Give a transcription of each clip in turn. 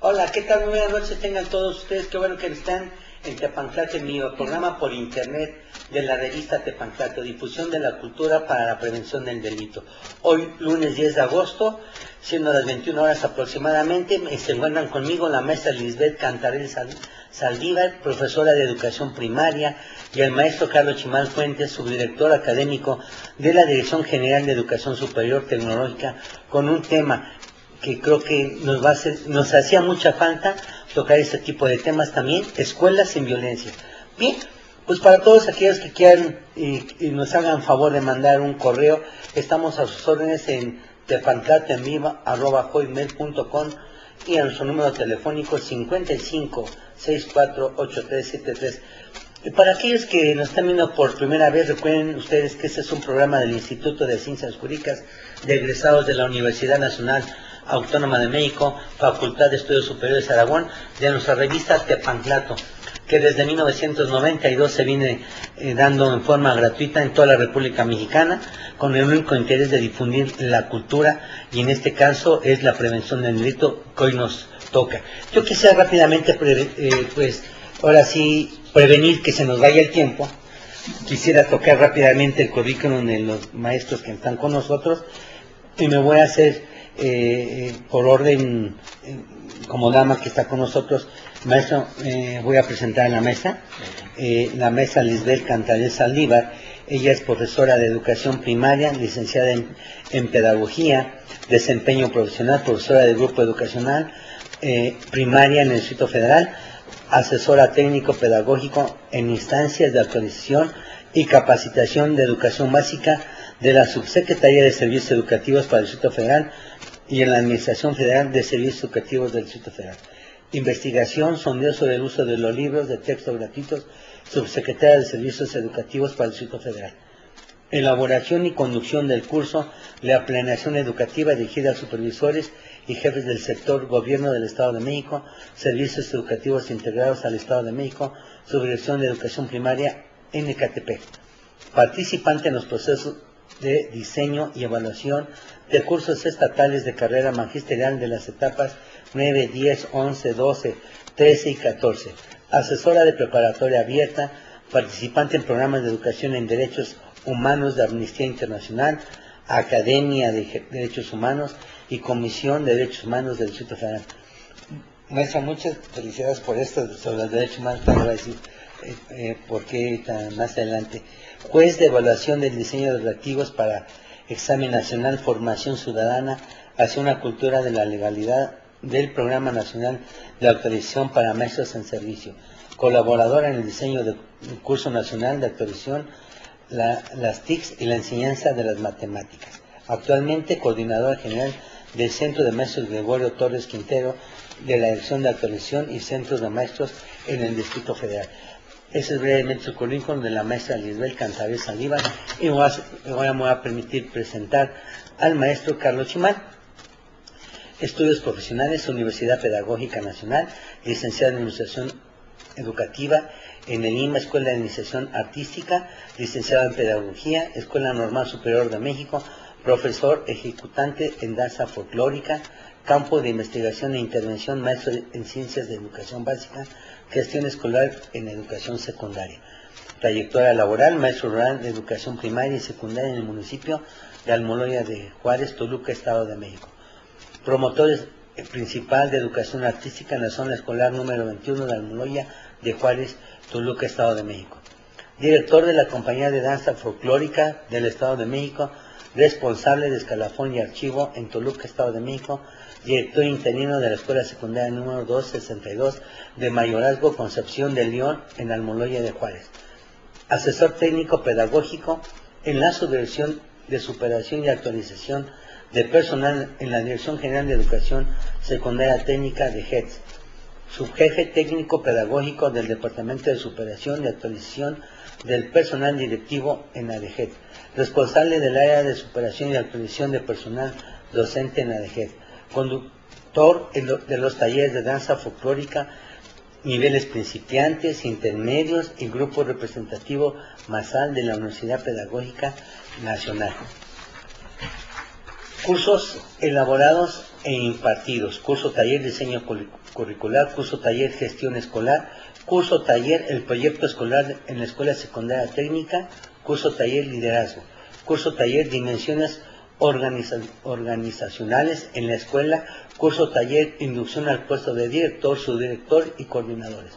Hola, ¿qué tal? Muy buenas noches tengan todos ustedes. Qué bueno que están en Tepanclate Mío, programa por internet de la revista Tepanclate, difusión de la cultura para la prevención del delito. Hoy, lunes 10 de agosto, siendo las 21 horas aproximadamente, se encuentran conmigo la maestra Lisbeth Cantarell Saldívar, profesora de educación primaria, y el maestro Carlos Chimal Fuentes, subdirector académico de la Dirección General de Educación Superior Tecnológica, con un tema que creo que nos hacía mucha falta tocar este tipo de temas también, escuelas sin violencia. Bien, pues para todos aquellos que quieran y nos hagan favor de mandar un correo, estamos a sus órdenes en tepanclateamiva@hotmail.com y a nuestro número telefónico 55648373. Y para aquellos que nos están viendo por primera vez, recuerden ustedes que este es un programa del Instituto de Ciencias Jurídicas de egresados de la Universidad Nacional Autónoma de México, Facultad de Estudios Superiores de Aragón, de nuestra revista Tepanclato, que desde 1992 se viene dando en forma gratuita en toda la República Mexicana, con el único interés de difundir la cultura, y en este caso es la prevención del delito que hoy nos toca. Yo quisiera rápidamente, pues, ahora sí, prevenir que se nos vaya el tiempo. Quisiera tocar rápidamente el currículum de los maestros que están con nosotros, y me voy a hacer por orden, como dama que está con nosotros. Maestro, voy a presentar a la maestra Lisbeth Cantarell Saldívar. Ella es profesora de educación primaria, licenciada en pedagogía, desempeño profesional, profesora del grupo educacional primaria en el Distrito Federal, asesora técnico pedagógico en instancias de actualización y capacitación de educación básica de la Subsecretaría de Servicios Educativos para el Distrito Federal y en la Administración Federal de Servicios Educativos del Distrito Federal. Investigación, sondeo sobre el uso de los libros de texto gratuitos, Subsecretaría de Servicios Educativos para el Distrito Federal. Elaboración y conducción del curso, la planeación educativa dirigida a supervisores y jefes del sector, Gobierno del Estado de México, Servicios Educativos Integrados al Estado de México, Subdirección de Educación Primaria, NKTP. Participante en los procesos de diseño y evaluación de cursos estatales de carrera magisterial de las etapas 9, 10, 11, 12, 13 y 14. Asesora de preparatoria abierta, participante en programas de educación en derechos humanos de Amnistía Internacional, Academia de Derechos Humanos y Comisión de Derechos Humanos del Distrito Federal. Maestra, muchas felicidades por esto sobre los derechos humanos. Te voy a decir por qué más adelante. Juez de evaluación del diseño de reactivos para examen nacional, formación ciudadana hacia una cultura de la legalidad del Programa Nacional de Autorización para Maestros en Servicio. Colaboradora en el diseño del curso nacional de actualización, las TICs y la enseñanza de las matemáticas. Actualmente coordinadora general del Centro de Maestros Gregorio Torres Quintero, de la Dirección de Actualización y Centros de Maestros en el Distrito Federal. Ese es brevemente el currículum de la maestra Lisbeth Cantarell Saldívar, y ahora me voy a permitir presentar al maestro Carlos Chimal. Estudios profesionales, Universidad Pedagógica Nacional, licenciado en Administración Educativa en el IMA, Escuela de Iniciación Artística, licenciado en Pedagogía, Escuela Normal Superior de México, profesor ejecutante en danza folclórica, campo de investigación e intervención, maestro en Ciencias de Educación Básica, gestión escolar en educación secundaria. Trayectoria laboral, maestro rural de educación primaria y secundaria en el municipio de Almoloya de Juárez, Toluca, Estado de México. Promotor principal de educación artística en la zona escolar número 21 de Almoloya de Juárez, Toluca, Estado de México. Director de la Compañía de Danza Folclórica del Estado de México, responsable de escalafón y archivo en Toluca, Estado de México. Director interino de la Escuela Secundaria número 262 de Mayorazgo Concepción de León en Almoloya de Juárez. Asesor técnico pedagógico en la Subdirección de Superación y Actualización de Personal en la Dirección General de Educación Secundaria Técnica de JETS. Subjefe técnico pedagógico del Departamento de Superación y Actualización del Personal Directivo en la DGET. Responsable del área de superación y actualización de personal docente en la DGET. Conductor de los talleres de danza folclórica, niveles principiantes, intermedios y grupo representativo MASAL de la Universidad Pedagógica Nacional. Cursos elaborados e impartidos. Curso taller diseño curricular, curso taller gestión escolar, curso taller el proyecto escolar en la escuela secundaria técnica, curso taller liderazgo, curso taller dimensiones organizacionales en la escuela, curso taller inducción al puesto de director, subdirector y coordinadores,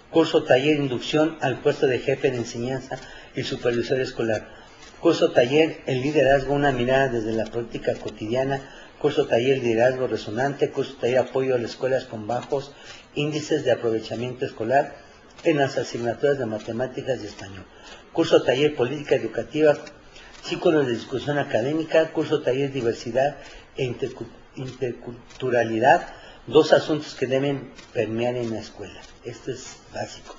curso taller inducción al puesto de jefe de enseñanza y supervisor escolar, curso taller el liderazgo, una mirada desde la práctica cotidiana, curso taller liderazgo resonante, curso taller apoyo a las escuelas con bajos índices de aprovechamiento escolar en las asignaturas de matemáticas y español, curso taller política educativa, ciclos de discusión académica, curso taller diversidad e interculturalidad, 2 asuntos que deben permear en la escuela. Esto es básico,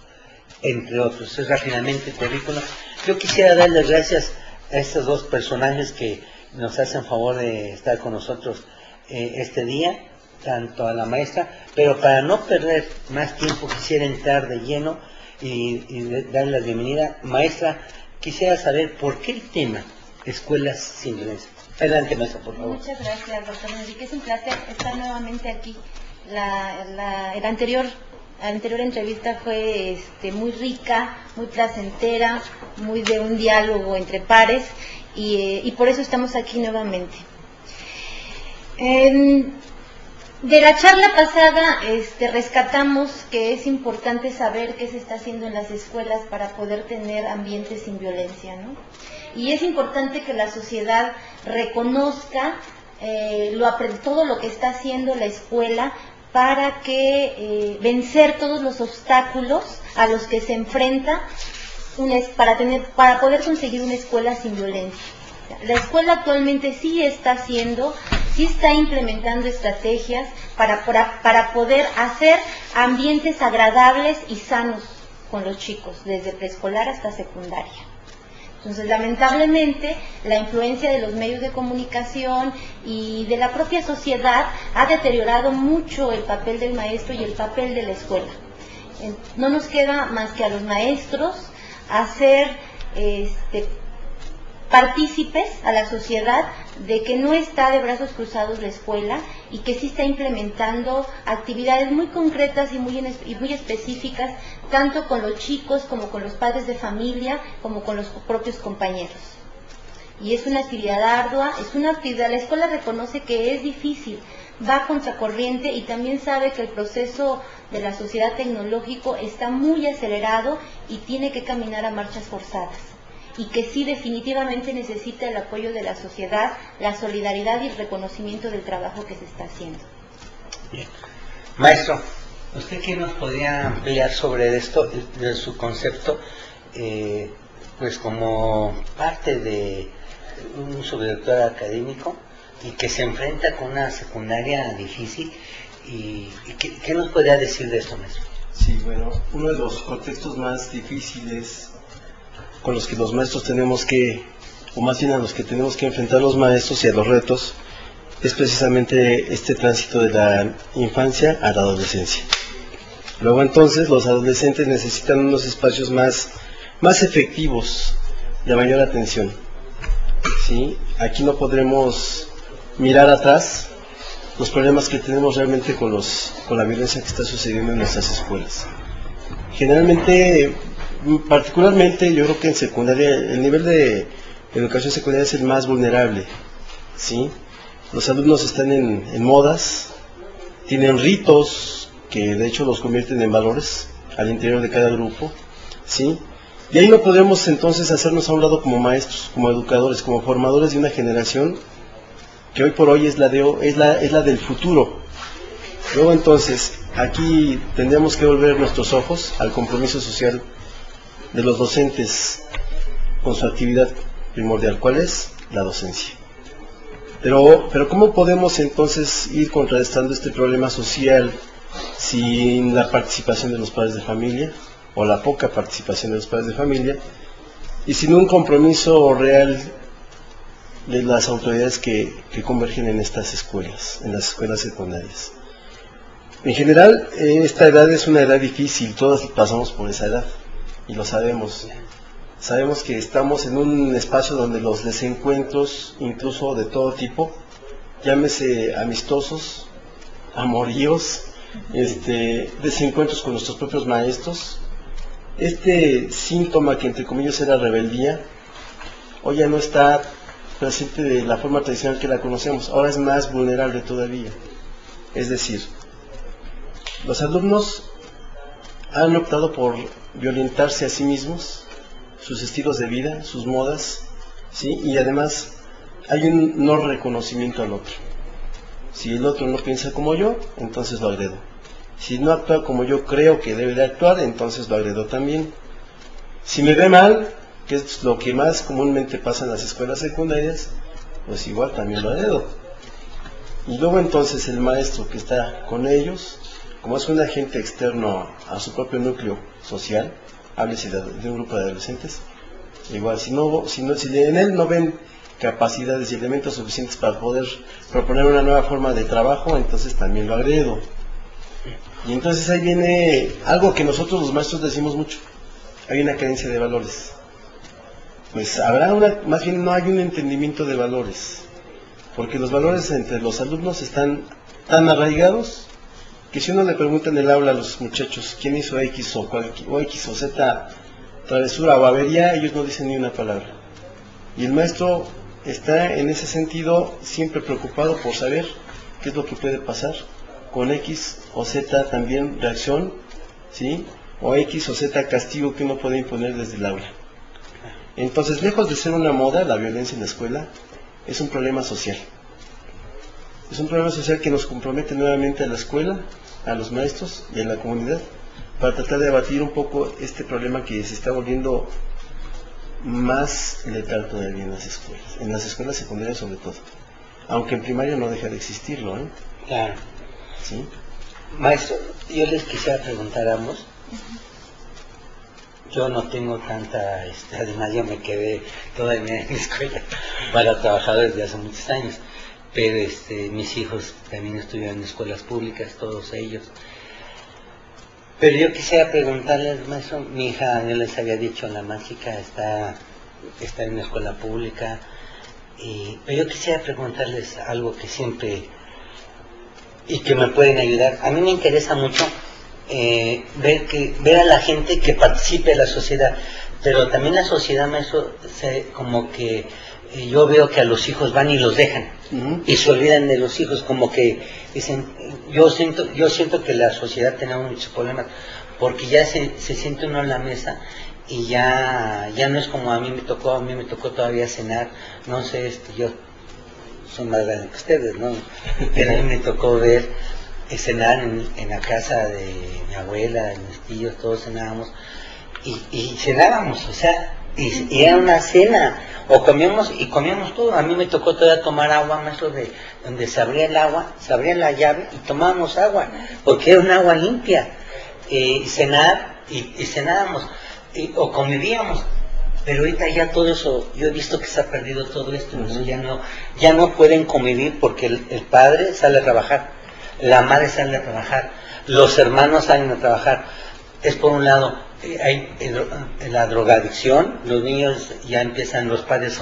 entre otros. Es rápidamente el currículo. Yo quisiera darles gracias a estos 2 personajes que nos hacen favor de estar con nosotros este día, tanto a la maestra, pero para no perder más tiempo quisiera entrar de lleno y darle la bienvenida. Maestra, quisiera saber por qué el tema escuelas sin violencia. Adelante, maestra, por favor. Muchas gracias, doctor Enrique. Es un placer estar nuevamente aquí. La anterior entrevista fue muy rica, muy placentera, muy de un diálogo entre pares y por eso estamos aquí nuevamente. De la charla pasada rescatamos que es importante saber qué se está haciendo en las escuelas para poder tener ambientes sin violencia, ¿no? Y es importante que la sociedad reconozca todo lo que está haciendo la escuela para que vencer todos los obstáculos a los que se enfrenta para poder conseguir una escuela sin violencia. La escuela actualmente sí está implementando estrategias para poder hacer ambientes agradables y sanos con los chicos, desde preescolar hasta secundaria. Entonces, lamentablemente, la influencia de los medios de comunicación y de la propia sociedad ha deteriorado mucho el papel del maestro y el papel de la escuela. No nos queda más que a los maestros hacer partícipes a la sociedad de que no está de brazos cruzados la escuela y que sí está implementando actividades muy concretas y muy específicas, tanto con los chicos como con los padres de familia, como con los propios compañeros. Y es una actividad ardua, la escuela reconoce que es difícil, va contracorriente y también sabe que el proceso de la sociedad tecnológico está muy acelerado y tiene que caminar a marchas forzadas. Y que sí definitivamente necesita el apoyo de la sociedad, la solidaridad y el reconocimiento del trabajo que se está haciendo. Bien. Maestro, ¿usted qué nos podría ampliar sobre esto, de su concepto, pues como parte de un subdirector académico y que se enfrenta con una secundaria difícil? ¿Y qué nos podría decir de esto, maestro? Sí, bueno, uno de los contextos más difíciles con los que los maestros tenemos que, o más bien a los que tenemos que enfrentar los maestros y a los retos, es precisamente este tránsito de la infancia a la adolescencia. Luego entonces los adolescentes necesitan unos espacios más efectivos, de mayor atención. ¿Sí? Aquí no podremos mirar atrás los problemas que tenemos realmente con la violencia que está sucediendo en nuestras escuelas. Generalmente, particularmente yo creo que en secundaria, el nivel de educación secundaria es el más vulnerable, ¿sí? Los alumnos están en modas, tienen ritos que de hecho los convierten en valores al interior de cada grupo, ¿sí? Y ahí no podemos entonces hacernos a un lado como maestros, como educadores, como formadores de una generación que hoy por hoy es la del futuro. Luego entonces, aquí tendríamos que volver nuestros ojos al compromiso social de los docentes con su actividad primordial. ¿Cuál es? La docencia. Pero ¿cómo podemos entonces ir contrarrestando este problema social sin la participación de los padres de familia, o la poca participación de los padres de familia, y sin un compromiso real de las autoridades que convergen en estas escuelas, en las escuelas secundarias? En general, esta edad es una edad difícil, todos pasamos por esa edad, y lo sabemos. Sabemos que estamos en un espacio donde los desencuentros, incluso de todo tipo, llámese amistosos, amoríos, desencuentros con nuestros propios maestros. Este síntoma que entre comillas era rebeldía, hoy ya no está presente de la forma tradicional que la conocemos, ahora es más vulnerable todavía. Es decir, los alumnos han optado por violentarse a sí mismos, sus estilos de vida, sus modas, ¿sí? Y además hay un no reconocimiento al otro. Si el otro no piensa como yo, entonces lo agredo. Si no actúa como yo creo que debe de actuar, entonces lo agredo también. Si me ve mal, que es lo que más comúnmente pasa en las escuelas secundarias, pues igual también lo agredo. Y luego entonces el maestro que está con ellos, como es un agente externo a su propio núcleo social, háblese de un grupo de adolescentes, igual si en él no ven capacidades y elementos suficientes para poder proponer una nueva forma de trabajo, entonces también lo agredo. Y entonces ahí viene algo que nosotros los maestros decimos mucho: hay una carencia de valores. Pues más bien no hay un entendimiento de valores, porque los valores entre los alumnos están tan arraigados que si uno le pregunta en el aula a los muchachos quién hizo X o X o Z travesura o avería, ellos no dicen ni una palabra. Y el maestro está en ese sentido siempre preocupado por saber qué es lo que puede pasar con X o Z también reacción, ¿sí? O X o Z castigo que uno puede imponer desde el aula. Entonces, lejos de ser una moda, la violencia en la escuela es un problema social. Es un problema social que nos compromete nuevamente a la escuela, a los maestros y a la comunidad, para tratar de abatir un poco este problema que se está volviendo más letal todavía en las escuelas secundarias sobre todo, aunque en primaria no deja de existirlo, ¿eh? Claro. ¿Sí? Maestro, yo les quisiera preguntar a ambos. Yo no tengo tanta, además yo me quedé todavía en la escuela para trabajar desde hace muchos años, pero mis hijos también estuvieron en escuelas públicas, todos ellos. Pero yo quisiera preguntarles, maestro, mi hija, yo les había dicho, la mágica está en una escuela pública, pero yo quisiera preguntarles algo que siempre, y que me pueden ayudar. A mí me interesa mucho ver a la gente que participe de la sociedad, pero también la sociedad, maestro, como que yo veo que a los hijos van y los dejan, y se olvidan de los hijos, como que dicen, yo siento que la sociedad tenemos muchos problemas, porque ya se siente uno en la mesa y ya no es como a mí me tocó todavía cenar, no sé, yo soy más grande que ustedes, ¿no? Pero a mí me tocó ver cenar en la casa de mi abuela, de mis tíos, todos cenábamos, y cenábamos, o sea, y era una cena, o comíamos todo. A mí me tocó todavía tomar agua, maestro, de donde se abría el agua, se abría la llave y tomábamos agua, porque era un agua limpia, y cenar, y cenábamos, o convivíamos. Pero ahorita ya todo eso, yo he visto que se ha perdido todo esto, ¿no? Ya no pueden convivir porque el padre sale a trabajar, la madre sale a trabajar, los hermanos salen a trabajar. Es por un lado, hay la drogadicción, los niños ya empiezan, los padres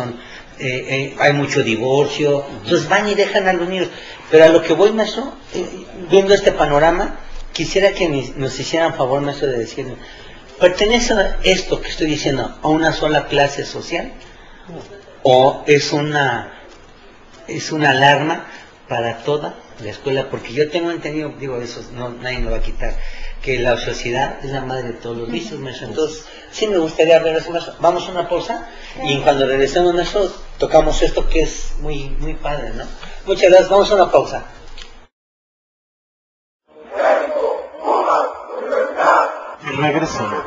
hay mucho divorcio, entonces van y dejan a los niños. Pero a lo que voy, maestro, viendo este panorama, quisiera que nos hicieran favor, maestro, de decirme, ¿pertenece esto que estoy diciendo a una sola clase social? ¿O es una alarma para toda la escuela? Porque yo tengo entendido, digo, eso nadie me va a quitar, que la sociedad es la madre de todos los vicios, maestro. Entonces, sí me gustaría ver eso, maestro. Vamos a una pausa y cuando regresemos, maestro, tocamos esto que es muy, muy padre, ¿no? Muchas gracias, vamos a una pausa. Regresamos.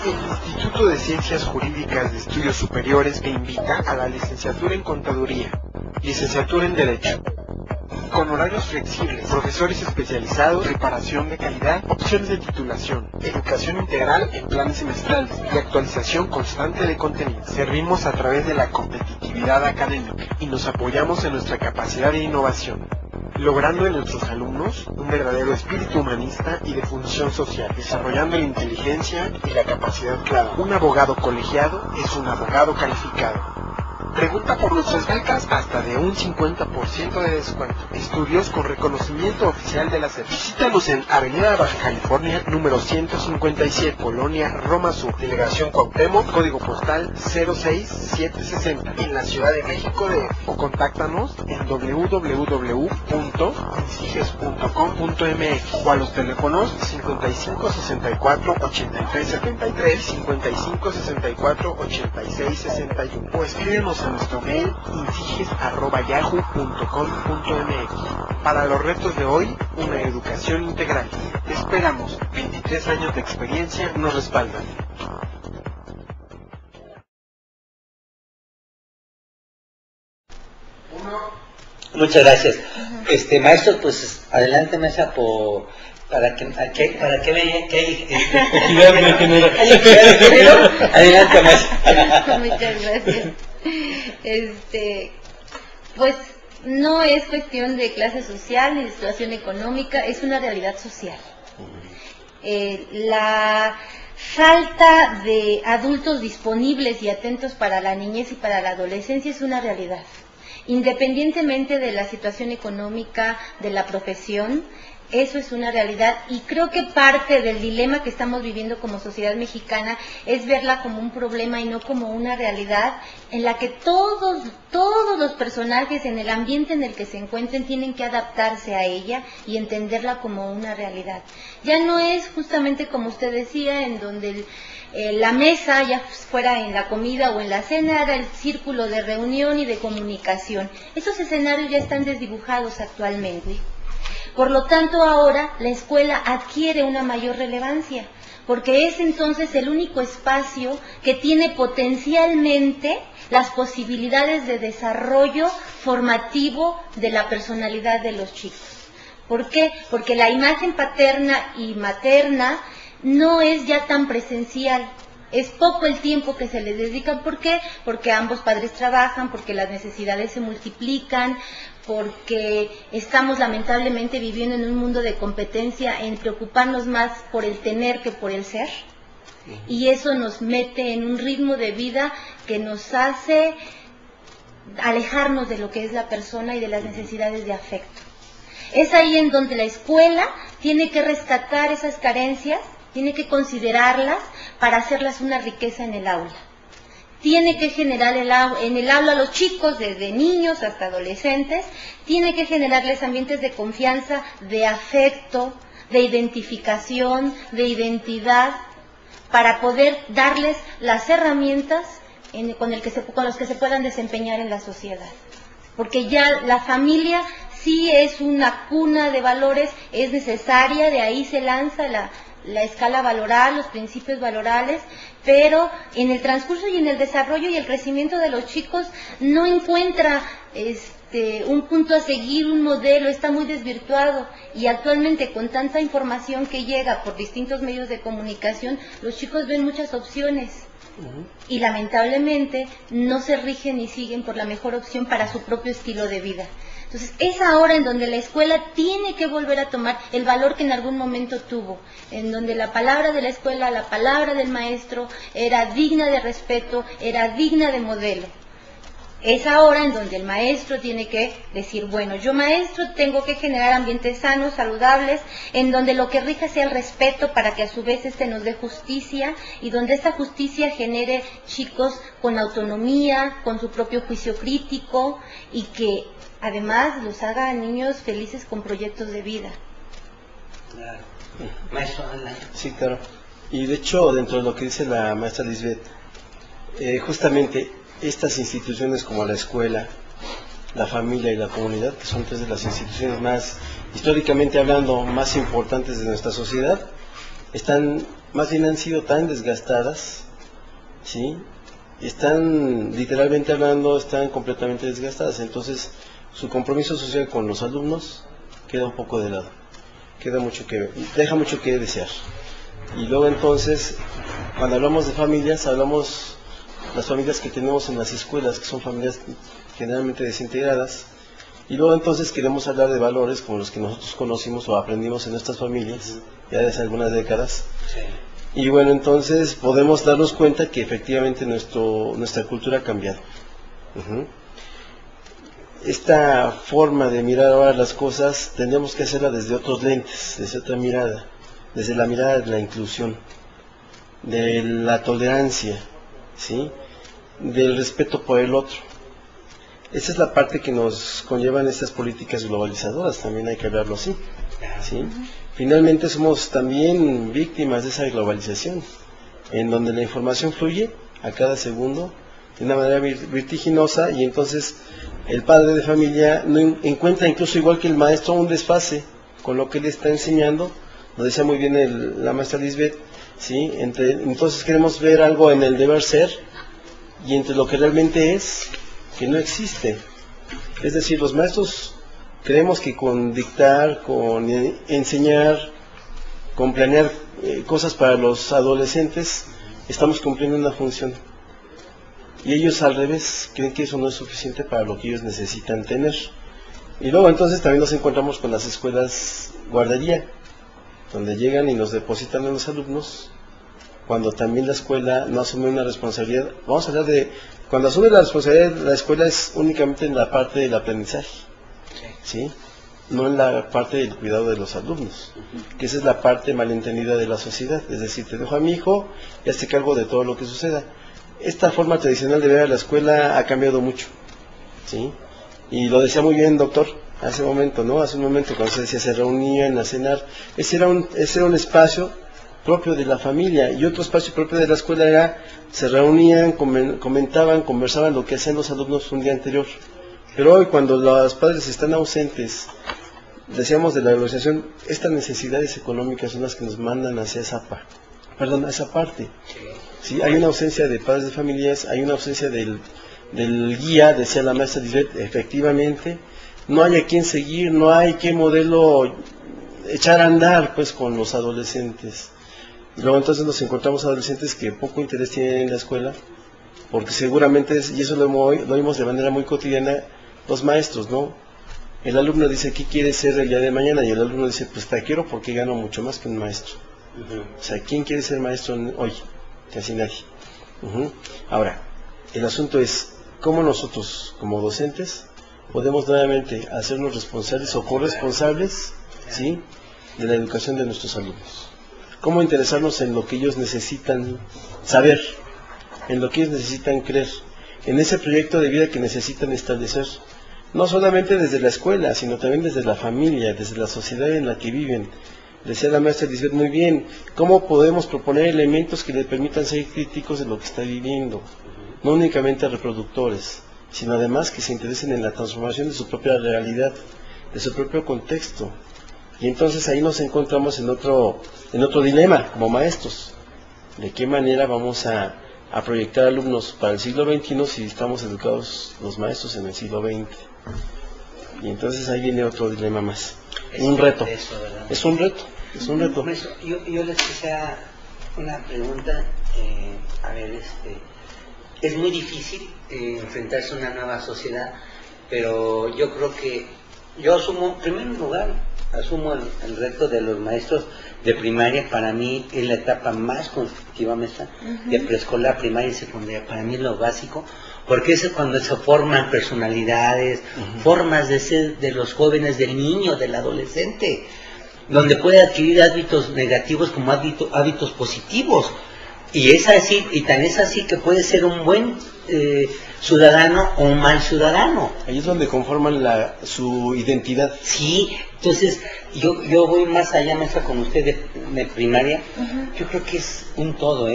El Instituto de Ciencias Jurídicas de Estudios Superiores te invita a la licenciatura en Contaduría, licenciatura en Derecho, con horarios flexibles, profesores especializados, preparación de calidad, opciones de titulación, educación integral en planes semestrales y actualización constante de contenido. Servimos a través de la competitividad académica y nos apoyamos en nuestra capacidad de innovación, logrando en nuestros alumnos un verdadero espíritu humanista y de función social, desarrollando la inteligencia y la capacidad clave. Un abogado colegiado es un abogado calificado. Pregunta por nuestras becas hasta de un 50% de descuento. Estudios con reconocimiento oficial de la SEP. Visítanos en Avenida Baja California, número 157, Colonia Roma Sur, Delegación Cuauhtémoc, código postal 06760, en la Ciudad de México o contáctanos en www.insiges.com.mx o a los teléfonos 55 64 83 73 55 64 86 61 o escríbenos a nuestro mail insiges@yahoo.com.mx. Para los retos de hoy, una educación integral. Te esperamos. 23 años de experiencia nos respaldan. Muchas gracias. Maestro, pues adelante, mesa, para que vean que hay adelante, maestra. Muchas gracias. Pues no es cuestión de clase social ni de situación económica, es una realidad social. La falta de adultos disponibles y atentos para la niñez y para la adolescencia es una realidad. Independientemente de la situación económica, de la profesión, eso es una realidad, y creo que parte del dilema que estamos viviendo como sociedad mexicana es verla como un problema y no como una realidad en la que todos los personajes en el ambiente en el que se encuentren tienen que adaptarse a ella y entenderla como una realidad. Ya no es justamente como usted decía, en donde la mesa, ya fuera en la comida o en la cena, era el círculo de reunión y de comunicación. Esos escenarios ya están desdibujados actualmente. Por lo tanto, ahora la escuela adquiere una mayor relevancia, porque es entonces el único espacio que tiene potencialmente las posibilidades de desarrollo formativo de la personalidad de los chicos. ¿Por qué? Porque la imagen paterna y materna no es ya tan presencial. Es poco el tiempo que se les dedica. ¿Por qué? Porque ambos padres trabajan, porque las necesidades se multiplican, porque estamos lamentablemente viviendo en un mundo de competencia en preocuparnos más por el tener que por el ser. Y eso nos mete en un ritmo de vida que nos hace alejarnos de lo que es la persona y de las necesidades de afecto. Es ahí en donde la escuela tiene que rescatar esas carencias, tiene que considerarlas para hacerlas una riqueza en el aula. Tiene que generar en el aula a los chicos, desde niños hasta adolescentes, tiene que generarles ambientes de confianza, de afecto, de identificación, de identidad, para poder darles las herramientas con los que se puedan desempeñar en la sociedad. Porque ya la familia sí es una cuna de valores, es necesaria, de ahí se lanza la escala valoral, los principios valorales, pero en el transcurso y en el desarrollo y el crecimiento de los chicos no encuentra un punto a seguir, un modelo, está muy desvirtuado, y actualmente con tanta información que llega por distintos medios de comunicación, los chicos ven muchas opciones y lamentablemente no se rigen ni siguen por la mejor opción para su propio estilo de vida. Entonces, es ahora en donde la escuela tiene que volver a tomar el valor que en algún momento tuvo, en donde la palabra de la escuela, la palabra del maestro era digna de respeto, era digna de modelo. Es ahora en donde el maestro tiene que decir, bueno, yo maestro tengo que generar ambientes sanos, saludables, en donde lo que rija sea el respeto para que a su vez nos dé justicia, y donde esta justicia genere chicos con autonomía, con su propio juicio crítico, y que además los haga niños felices con proyectos de vida. Claro. Maestro, adelante. Sí, claro. Y de hecho, dentro de lo que dice la maestra Lisbeth, justamente estas instituciones como la escuela, la familia y la comunidad, que son tres de las instituciones más, históricamente hablando, más importantes de nuestra sociedad, más bien han sido tan desgastadas, ¿sí? Literalmente hablando, están completamente desgastadas. Entonces, su compromiso social con los alumnos queda un poco de lado, deja mucho que desear. Y luego entonces, cuando hablamos de familias, hablamos las familias que tenemos en las escuelas, que son familias generalmente desintegradas, y luego entonces queremos hablar de valores como los que nosotros conocimos o aprendimos en nuestras familias, ya desde algunas décadas. Sí. Y bueno, entonces podemos darnos cuenta que efectivamente nuestra cultura ha cambiado. Ujú. Esta forma de mirar ahora las cosas tendríamos que hacerla desde otros lentes, desde otra mirada, desde la mirada de la inclusión, de la tolerancia, ¿sí? Del respeto por el otro. Esa es la parte que nos conllevan estas políticas globalizadoras, también hay que hablarlo así, ¿sí? Finalmente somos también víctimas de esa globalización, en donde la información fluye a cada segundo de una manera vertiginosa, y entonces el padre de familia no encuentra, incluso igual que el maestro, un desfase con lo que le está enseñando. Lo decía muy bien la maestra Lisbeth, ¿sí? Entonces queremos ver algo en el deber ser y entre lo que realmente es, que no existe. Es decir, los maestros creemos que con dictar, con enseñar, con planear cosas para los adolescentes, estamos cumpliendo una función. Y ellos al revés, creen que eso no es suficiente para lo que ellos necesitan tener. Y luego entonces también nos encontramos con las escuelas guardería, donde llegan y nos depositan a los alumnos, cuando también la escuela no asume una responsabilidad. Vamos a hablar de, cuando asume la responsabilidad de la escuela es únicamente en la parte del aprendizaje, ¿sí? No en la parte del cuidado de los alumnos, que esa es la parte malentendida de la sociedad. Es decir, te dejo a mi hijo y hazte cargo de todo lo que suceda. Esta forma tradicional de ver a la escuela ha cambiado mucho, ¿sí? Y lo decía muy bien, doctor, hace un momento, ¿no? Hace un momento cuando se decía se reunían a cenar, ese era un espacio propio de la familia, y otro espacio propio de la escuela era, se reunían, comentaban, conversaban lo que hacían los alumnos un día anterior. Pero hoy, cuando los padres están ausentes, decíamos de la globalización, estas necesidades económicas son las que nos mandan hacia esa parte. Sí, hay una ausencia de padres de familias, hay una ausencia del guía, decía la maestra Lisbeth, efectivamente, no hay a quién seguir, no hay qué modelo echar a andar pues con los adolescentes. Y luego entonces nos encontramos adolescentes que poco interés tienen en la escuela, porque seguramente, y eso lo vimos de manera muy cotidiana, los maestros, ¿no? El alumno dice, ¿qué quiere ser el día de mañana? Y el alumno dice, pues taquero porque gano mucho más que un maestro. O sea, ¿quién quiere ser maestro hoy? Casi nadie. Ahora, el asunto es, ¿cómo nosotros, como docentes, podemos nuevamente hacernos responsables o corresponsables, ¿sí?, de la educación de nuestros alumnos? ¿Cómo interesarnos en lo que ellos necesitan saber, en lo que ellos necesitan creer, en ese proyecto de vida que necesitan establecer? No solamente desde la escuela, sino también desde la familia, desde la sociedad en la que viven. Decía la maestra Lisbeth muy bien, ¿cómo podemos proponer elementos que le permitan ser críticos de lo que está viviendo? No únicamente reproductores, sino además que se interesen en la transformación de su propia realidad, de su propio contexto. Y entonces ahí nos encontramos en otro dilema como maestros. ¿De qué manera vamos a proyectar alumnos para el siglo XXI si estamos educados los maestros en el siglo XX? Y entonces ahí viene otro dilema más. Un reto. Es un reto. Maestro, yo les quisiera una pregunta. Es muy difícil enfrentarse a una nueva sociedad, pero yo creo que yo asumo, en primer lugar, el reto de los maestros de primaria. Para mí es la etapa más conflictiva, maestra, de preescolar, primaria y secundaria. Para mí es lo básico, porque es cuando se forman personalidades, formas de ser de los jóvenes, del niño, del adolescente, donde puede adquirir hábitos negativos como hábitos positivos. Y es así, y tan es así que puede ser un buen ciudadano o un mal ciudadano. Ahí es donde conforman su identidad. Sí, entonces yo voy más allá, maestra, con usted de primaria. Yo creo que es un todo,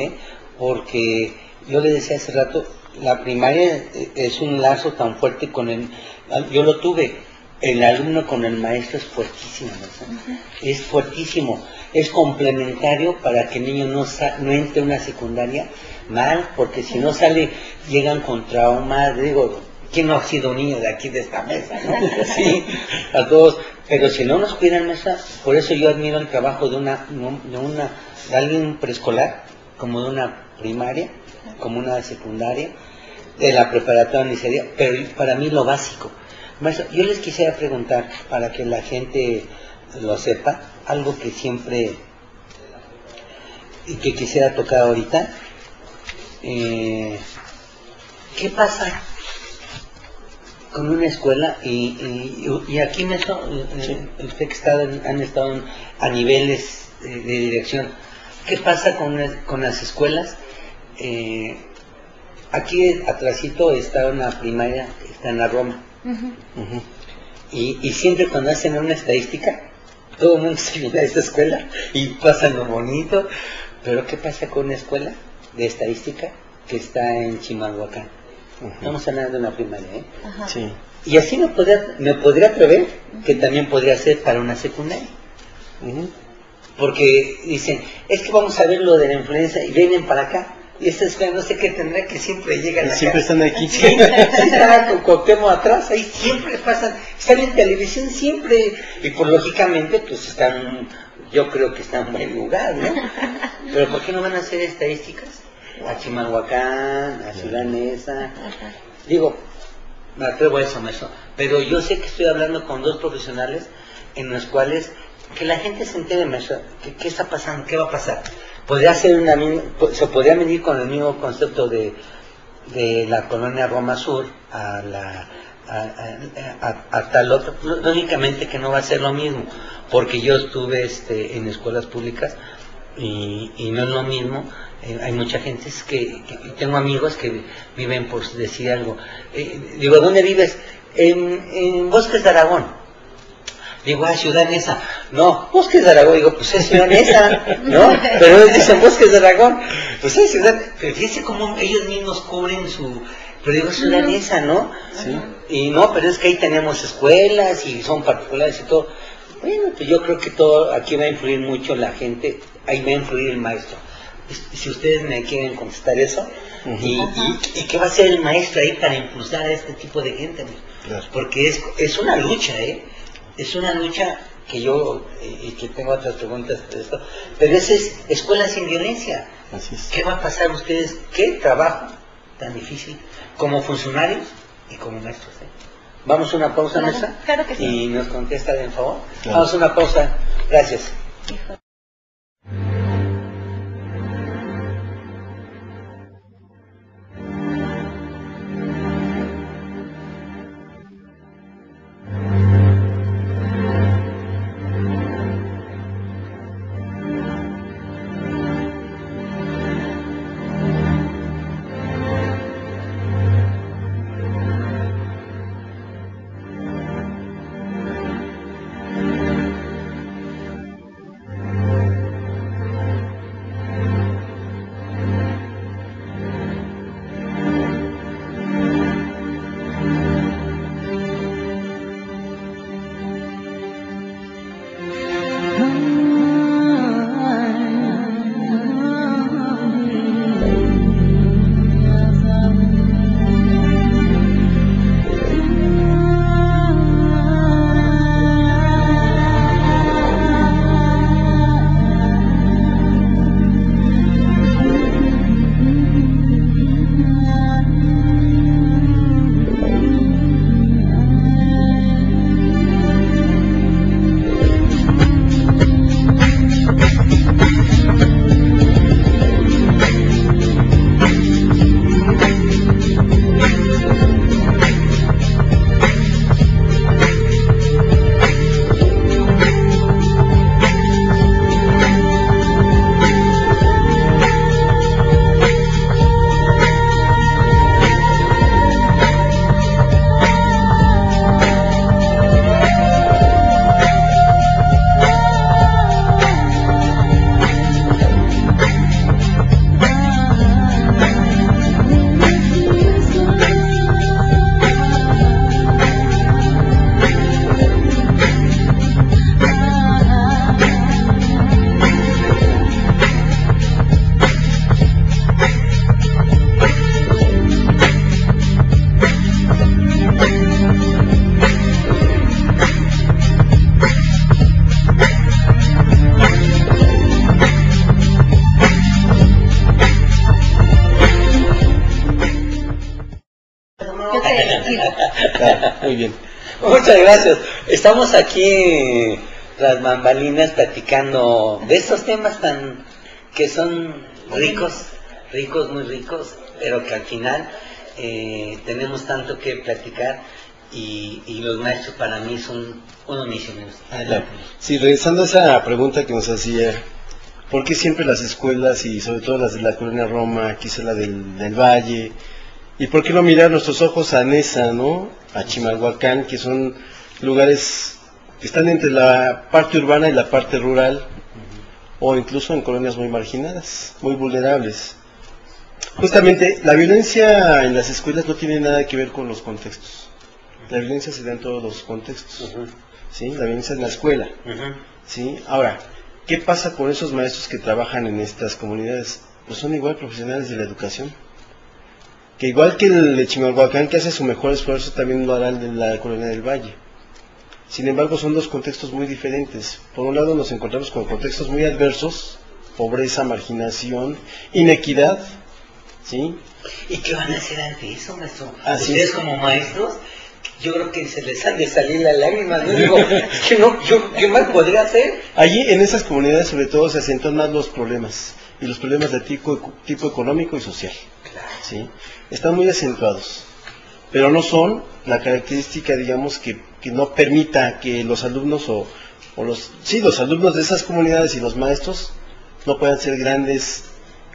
porque yo le decía hace rato, la primaria es un lazo tan fuerte yo lo tuve. El alumno con el maestro es fuertísimo, ¿no? Es fuertísimo, es complementario para que el niño no entre a una secundaria mal, porque si no sale, llegan con traumas. Digo, ¿quién no ha sido niño de aquí, de esta mesa, no? Sí, a todos, pero si no nos cuidan, mesa, por eso yo admiro el trabajo de alguien preescolar, como de una primaria, como una secundaria, de la preparatoria, pero para mí lo básico. Maestro, yo les quisiera preguntar, para que la gente lo sepa, algo que siempre y que quisiera tocar ahorita. ¿Qué pasa con una escuela y aquí usted que han estado a niveles de dirección, ¿qué pasa con las escuelas? Aquí atrásito está una primaria, está en la Roma. Y siempre cuando hacen una estadística, todo el mundo se viene a esta escuela y pasan lo bonito. Pero ¿qué pasa con una escuela de estadística que está en Chimalhuacán? Estamos hablando de una primaria, ¿eh? Sí. Y así me podría atrever que también podría ser para una secundaria. Porque dicen, es que vamos a ver lo de la influenza y vienen para acá. Y esa escuela no sé qué tendrá, que siempre llegan acá. Siempre están aquí. Sí, está con Cuauhtémoc atrás, ahí siempre pasan, están en televisión siempre. Y pues lógicamente pues están, yo creo que están en buen lugar, ¿no? Pero ¿por qué no van a hacer estadísticas? A Chimalhuacán, a Ciudad Neza. Digo, me atrevo a eso, maestro. Pero yo sé que estoy hablando con dos profesionales en los cuales que la gente se entere, maestro, ¿qué está pasando? ¿Qué va a pasar? Podría ser se podría venir con el mismo concepto de la colonia Roma Sur a tal otro. Lógicamente que no va a ser lo mismo, porque yo estuve en escuelas públicas y no es lo mismo. Hay mucha gente que tengo amigos que viven, por decir algo. Digo, ¿dónde vives? En Bosques de Aragón. Digo, Ciudad Neza. No, Bosques de Aragón. Digo, pues es Ciudad Neza, ¿no? Pero ellos dicen Bosques de Aragón. Pues es Ciudad. Pero fíjense cómo ellos mismos cubren su. Pero digo, Ciudad Neza, ¿no? Sí. Y no, pero es que ahí tenemos escuelas y son particulares y todo. Bueno, pues yo creo que todo aquí va a influir mucho la gente. Ahí va a influir el maestro. Si ustedes me quieren contestar eso. ¿Y qué va a hacer el maestro ahí para impulsar a este tipo de gente? Claro. Porque es una lucha, ¿eh? Es una lucha que yo, y que tengo otras preguntas de esto, pero es escuela sin violencia. Así es. ¿Qué va a pasar ustedes? ¿Qué trabajo tan difícil como funcionarios y como maestros? Vamos a una pausa, Mesa. Claro que sí. Y nos contesta de favor. Claro. Vamos a una pausa. Gracias. Muy bien. Muchas gracias. Estamos aquí tras bambalinas platicando de estos temas que son ricos, muy ricos, pero que al final tenemos tanto que platicar y los maestros para mí son unos misioneros. Adelante. Sí, regresando a esa pregunta que nos hacía, ¿por qué siempre las escuelas, y sobre todo las de la Colonia Roma, quizá la del Valle, y por qué no mirar nuestros ojos a Nesa, ¿no? A Chimalhuacán, que son lugares que están entre la parte urbana y la parte rural, o incluso en colonias muy marginadas, muy vulnerables? Justamente, la violencia en las escuelas no tiene nada que ver con los contextos. La violencia se da en todos los contextos, ¿sí? La violencia en la escuela, ¿sí? Ahora, ¿qué pasa con esos maestros que trabajan en estas comunidades? Pues son igual profesionales de la educación, que igual que el de Chimalhuacán, que hace su mejor esfuerzo, también lo hará el de la Colonia del Valle. Sin embargo, son dos contextos muy diferentes. Por un lado nos encontramos con contextos muy adversos, pobreza, marginación, inequidad, ¿sí? ¿Y qué van a hacer ante eso, maestro? Así Ustedes es. como maestros, yo creo que se les han de salir las lágrimas, ¿no? Digo, es que no, ¿qué más podría hacer? Allí, en esas comunidades, sobre todo, se acentúan más los problemas, y los problemas de tipo económico y social, ¿sí? Están muy acentuados, pero no son la característica, digamos, que no permita que los alumnos los alumnos de esas comunidades y los maestros no puedan ser grandes,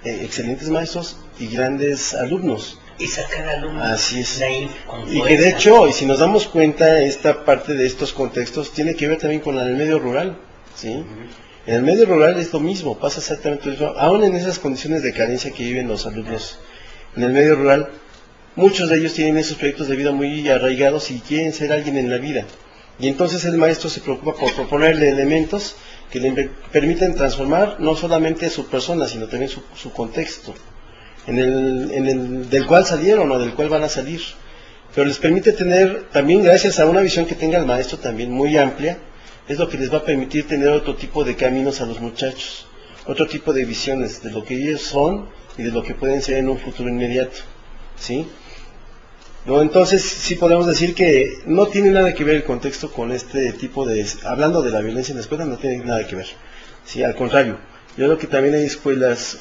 excelentes maestros y grandes alumnos. Y sacar alumnos Así es. de ahí con Y que fuerza. de hecho, y si nos damos cuenta, esta parte de estos contextos tiene que ver también con el medio rural, ¿sí? En el medio rural es lo mismo, pasa exactamente lo mismo, aún en esas condiciones de carencia que viven los alumnos en el medio rural. Muchos de ellos tienen esos proyectos de vida muy arraigados y quieren ser alguien en la vida. Y entonces el maestro se preocupa por proponerle elementos que le permiten transformar no solamente su persona, sino también su contexto, del cual salieron o del cual van a salir. Pero les permite tener, también gracias a una visión que tenga el maestro también muy amplia, es lo que les va a permitir tener otro tipo de caminos a los muchachos, otro tipo de visiones de lo que ellos son y de lo que pueden ser en un futuro inmediato, ¿sí? No, entonces sí podemos decir que no tiene nada que ver el contexto con este tipo de, hablando de la violencia en la escuela, no tiene nada que ver, ¿sí? Al contrario, yo creo que también hay escuelas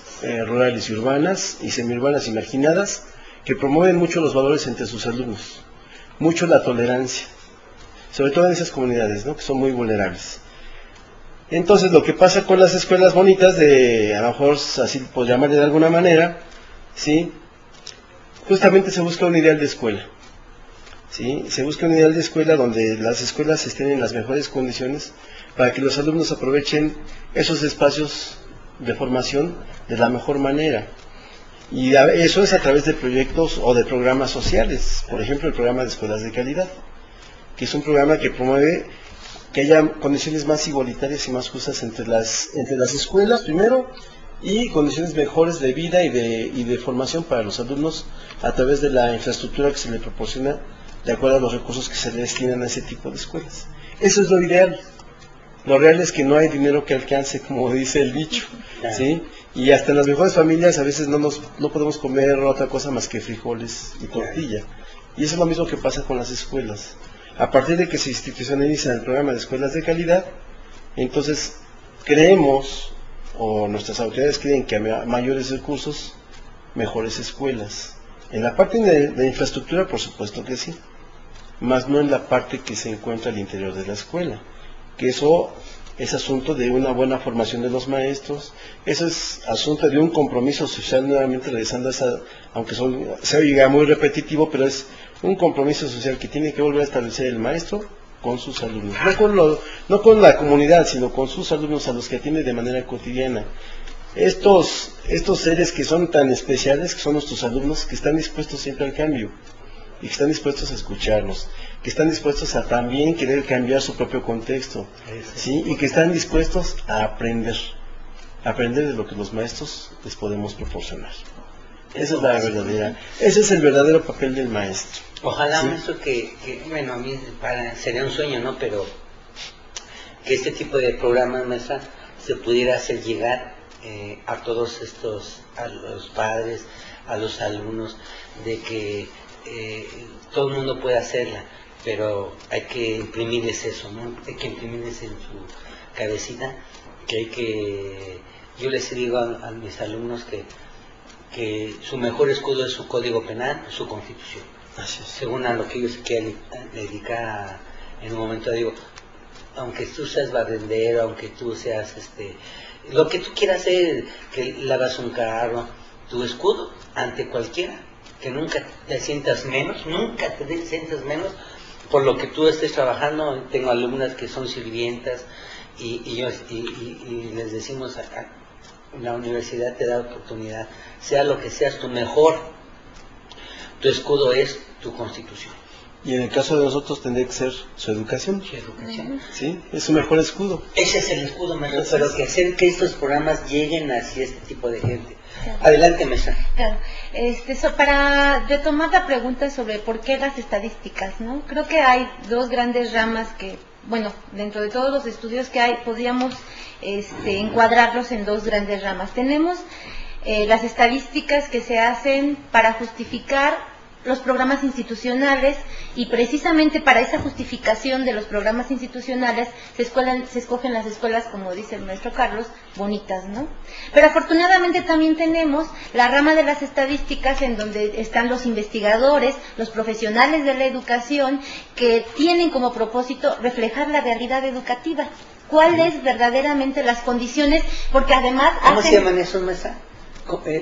rurales y urbanas y semiurbanas y marginadas que promueven mucho los valores entre sus alumnos, mucho la tolerancia, sobre todo en esas comunidades, ¿no? Que son muy vulnerables. Entonces lo que pasa con las escuelas bonitas, a lo mejor así por llamarle de alguna manera, ¿sí? Justamente se busca un ideal de escuela, ¿sí? Se busca un ideal de escuela donde las escuelas estén en las mejores condiciones para que los alumnos aprovechen esos espacios de formación de la mejor manera. Y eso es a través de proyectos o de programas sociales, por ejemplo el programa de escuelas de calidad, que es un programa que promueve que haya condiciones más igualitarias y más justas entre las escuelas primero, y condiciones mejores de vida y de formación para los alumnos a través de la infraestructura que se les proporciona de acuerdo a los recursos que se le destinan a ese tipo de escuelas. Eso es lo ideal. Lo real es que no hay dinero que alcance, como dice el dicho, ¿sí? Y hasta en las mejores familias a veces no podemos comer otra cosa más que frijoles y tortilla. Y eso es lo mismo que pasa con las escuelas. A partir de que se institucionaliza el programa de escuelas de calidad, entonces creemos, o nuestras autoridades creen que a mayores recursos, mejores escuelas. En la parte de infraestructura, por supuesto que sí, más no en la parte que se encuentra al interior de la escuela, que eso es asunto de una buena formación de los maestros, eso es asunto de un compromiso social, nuevamente regresando a esa, aunque se oiga muy repetitivo, pero es un compromiso social que tiene que volver a establecer el maestro con sus alumnos, no con la comunidad, sino con sus alumnos a los que atiende de manera cotidiana. Estos seres que son tan especiales, que son nuestros alumnos, que están dispuestos siempre al cambio, y que están dispuestos a escucharnos, que están dispuestos a también querer cambiar su propio contexto, ¿sí? Y que están dispuestos a aprender de lo que los maestros les podemos proporcionar. Esa es la verdadera, ese es el verdadero papel del maestro. Ojalá, ¿sí? maestro, bueno, a mí sería un sueño, ¿no? Pero que este tipo de programas, maestra, se pudiera hacer llegar a todos estos, a los padres, a los alumnos, de que todo el mundo puede hacerla, pero hay que imprimirles eso, ¿no? Hay que imprimirles en su cabecita, yo les digo a mis alumnos que su mejor escudo es su código penal, su constitución. Así es. según a lo que ellos se quieran dedicar en un momento. Digo, aunque tú seas barrendero, aunque tú seas lo que tú quieras hacer, que lavas un carro, tu escudo ante cualquiera, que nunca te sientas menos, nunca te sientas menos por lo que tú estés trabajando. Tengo alumnas que son sirvientas y les decimos, la universidad te da oportunidad, sea lo que seas, tu escudo es tu constitución. Y en el caso de nosotros tendría que ser su educación. Tu educación. Sí, es su mejor escudo. Ese es el escudo, maestro, pero que hacer que estos programas lleguen hacia este tipo de gente. Claro. Adelante, maestra. Claro. Para retomar la pregunta sobre por qué las estadísticas, ¿no? Creo que hay dos grandes ramas que, bueno, dentro de todos los estudios que hay, podríamos encuadrarlos en dos grandes ramas. Tenemos las estadísticas que se hacen para justificar los programas institucionales, y precisamente para esa justificación de los programas institucionales se escogen las escuelas, como dice el maestro Carlos, bonitas, ¿no? Pero afortunadamente también tenemos la rama de las estadísticas en donde están los investigadores, los profesionales de la educación, que tienen como propósito reflejar la realidad educativa. ¿Cuáles verdaderamente las condiciones? Porque además ¿Cómo se llaman esos, maestra?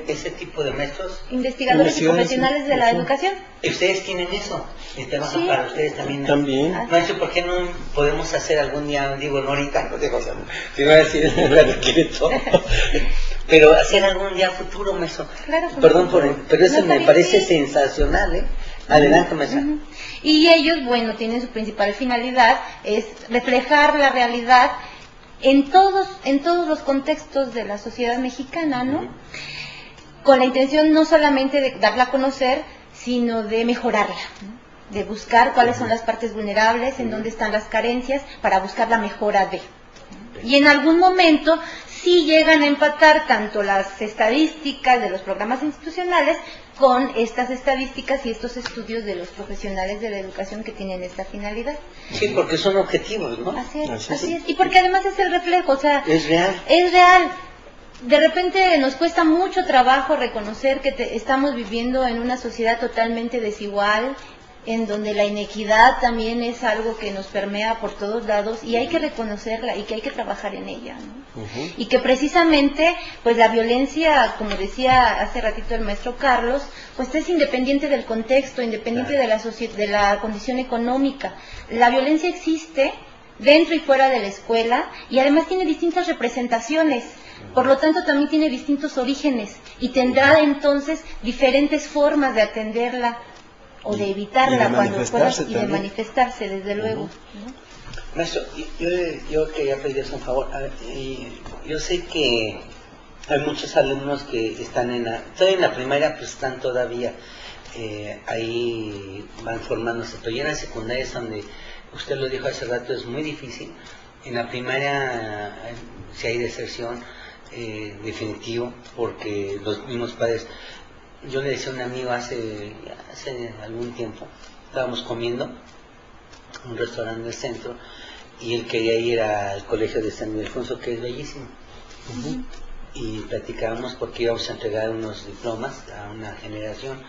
Ese tipo de maestros. Investigadores y profesionales de la educación. Ustedes tienen eso, y trabajan Sí. para ustedes también. También. Maestro, ¿por qué no podemos hacer algún día, digo, no ahorita, no digo, si no decir cuando quiere todo, pero hacer algún día futuro, maestro? Claro, Perdón, pero eso no, me está parece bien. sensacional, ¿eh? Adelante, maestra. Ujú. Y ellos, bueno, tienen su principal finalidad, es reflejar la realidad en todos los contextos de la sociedad mexicana, ¿no? Con la intención no solamente de darla a conocer, sino de mejorarla, ¿no? De buscar cuáles son las partes vulnerables, en dónde están las carencias, para buscar la mejora de. Y en algún momento sí llegan a empatar tanto las estadísticas de los programas institucionales con estas estadísticas y estos estudios de los profesionales de la educación que tienen esta finalidad. Sí, porque son objetivos, ¿no? Así es, Así así es. Y porque además es el reflejo, o sea, Es real. es real. De repente nos cuesta mucho trabajo reconocer que estamos viviendo en una sociedad totalmente desigual, en donde la inequidad también es algo que nos permea por todos lados, y hay que reconocerla y que hay que trabajar en ella, ¿no? Y que precisamente pues la violencia, como decía hace ratito el maestro Carlos, pues es independiente del contexto, independiente de la condición económica. La violencia existe dentro y fuera de la escuela, y además tiene distintas representaciones. Por lo tanto, también tiene distintos orígenes y tendrá entonces diferentes formas de atenderla o de evitarla y de manifestarse, desde luego, ¿no? Maestro, yo quería pedirles un favor. A ver, yo sé que hay muchos alumnos que están todavía en la primaria, pues están todavía ahí, van formándose, pero ya en la secundaria es donde, usted lo dijo hace rato, es muy difícil. En la primaria, si hay deserción, definitivo, porque los mismos padres. Yo le decía a un amigo hace algún tiempo, estábamos comiendo en un restaurante del centro y él quería ir al colegio de San Ildefonso, que es bellísimo. Y platicábamos porque íbamos a entregar unos diplomas a una generación,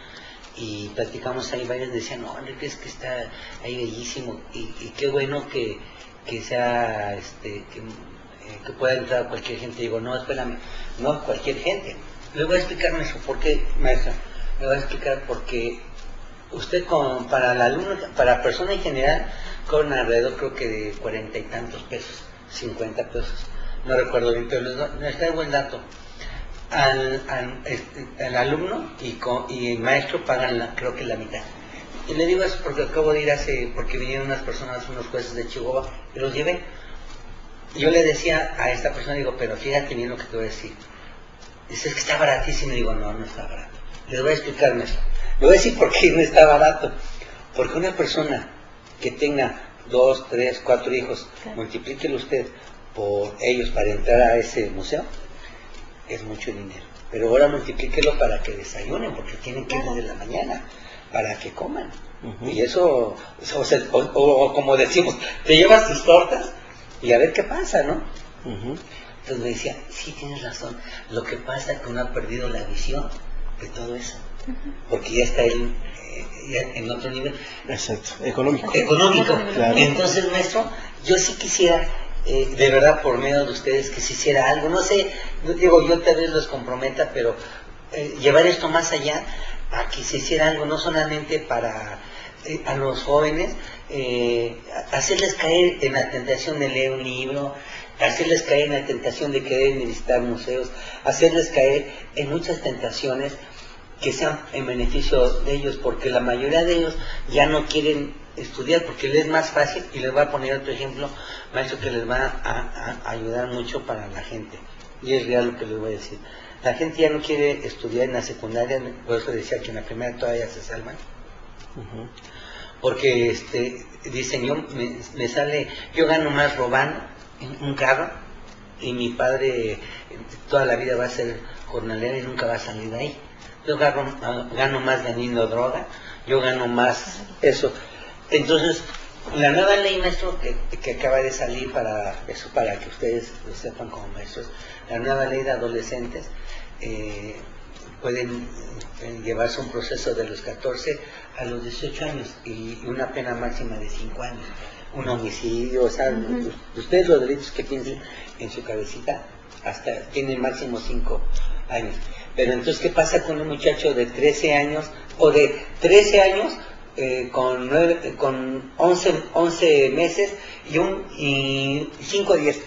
y platicamos ahí, varios decían, no, Enrique, es que está ahí bellísimo, y qué bueno que sea, que pueda entrar cualquier gente. Digo, no, espérame, no cualquier gente. Le voy a explicar eso, ¿por qué, maestra? Le voy a explicar porque usted para el alumno, para la persona en general, cobra alrededor, creo que de 40 y tantos pesos, 50 pesos, no recuerdo bien, pero les traigo el dato. Al alumno y el maestro pagan creo que la mitad. Y le digo eso porque acabo de ir porque vinieron unas personas, unos jueces de Chihuahua, y los llevé. Yo le decía a esta persona, digo, pero fíjate bien lo que te voy a decir. Dice, es que está baratísimo. Y digo, no, no está barato. Les voy a explicarme eso. Le voy a decir por qué no está barato. Porque una persona que tenga 2, 3, 4 hijos, multiplíquelo usted por ellos para entrar a ese museo, es mucho dinero. Pero ahora multiplíquelo para que desayunen, porque tienen que ir desde la mañana, para que coman. Y eso, o como decimos, te llevas tus tortas y a ver qué pasa, ¿no? Entonces me decía, sí, tienes razón, lo que pasa es que uno ha perdido la visión de todo eso. porque ya está él ya en otro nivel. Exacto, económico. Económico. Claro. Entonces, maestro, yo sí quisiera, de verdad, por medio de ustedes, que se hiciera algo. No sé, digo, yo tal vez los comprometa, pero llevar esto más allá, a que se hiciera algo, no solamente para a los jóvenes, hacerles caer en la tentación de leer un libro, hacerles caer en la tentación de querer visitar museos, hacerles caer en muchas tentaciones que sean en beneficio de ellos, porque la mayoría de ellos ya no quieren estudiar porque les es más fácil, y les voy a poner otro ejemplo, maestro, que les va a ayudar mucho para la gente, y es real lo que les voy a decir. La gente ya no quiere estudiar en la secundaria, por eso decía que en la primera todavía se salvan, porque dicen, me sale, yo gano más robando un carro, y mi padre toda la vida va a ser jornalero y nunca va a salir de ahí. Yo gano más vendiendo droga, yo gano más eso. Entonces, la nueva ley, maestro, que acaba de salir para eso, para que ustedes lo sepan como maestros, la nueva ley de adolescentes, pueden llevarse un proceso de los 14 a los 18 años y una pena máxima de 5 años. Un homicidio, o sea, ustedes los delitos que piensen en su cabecita, hasta tienen máximo 5 años. Pero entonces, ¿qué pasa con un muchacho de 13 años o de 13 años con 11 meses y 5 días?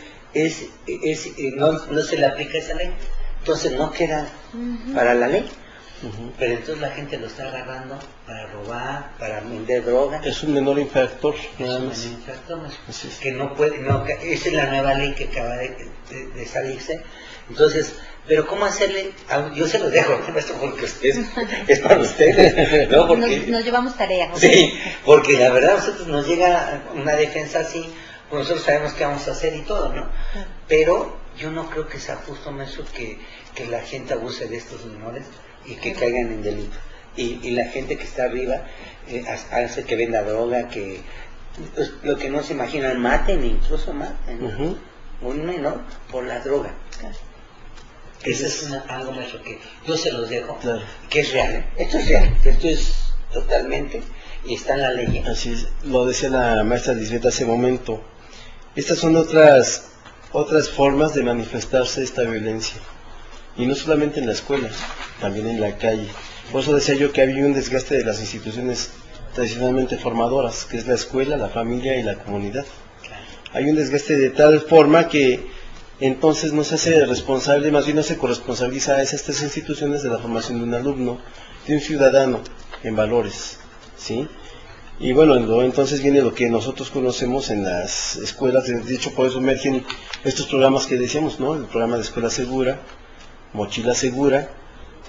No se le aplica esa ley. Entonces no queda para la ley. Pero entonces la gente lo está agarrando para robar, para vender droga. Es un menor infractor, nada más. Es un menor infractor, que no puede, esa es la nueva ley que acaba de salirse. Entonces, pero ¿cómo hacerle? Yo se lo dejo, porque es para ustedes, ¿no? Porque, nos llevamos tarea. ¿Okay? Sí, porque la verdad a nosotros nos llega una defensa así, pues nosotros sabemos qué vamos a hacer y todo, ¿no? Pero yo no creo que sea justo, maestro, que la gente abuse de estos menores y que caigan en delito. Y la gente que está arriba hace que venda droga, que pues, lo que no se imaginan, incluso maten, un menor por la droga. Claro. Eso es algo, maestro, que yo se los dejo, claro, que es real. Esto es real, esto es totalmente, y está en la ley. Así es, lo decía la maestra Lisbeth hace un momento. Estas son otras formas de manifestarse esta violencia. Y no solamente en la escuela, también en la calle. Por eso decía yo que había un desgaste de las instituciones tradicionalmente formadoras, que es la escuela, la familia y la comunidad. Hay un desgaste de tal forma que entonces no se hace responsable, más bien no se corresponsabiliza a estas instituciones de la formación de un alumno, de un ciudadano en valores, ¿sí? Y bueno, entonces viene lo que nosotros conocemos en las escuelas, de hecho por eso emergen estos programas que decíamos, ¿no? El programa de escuela segura, mochila segura,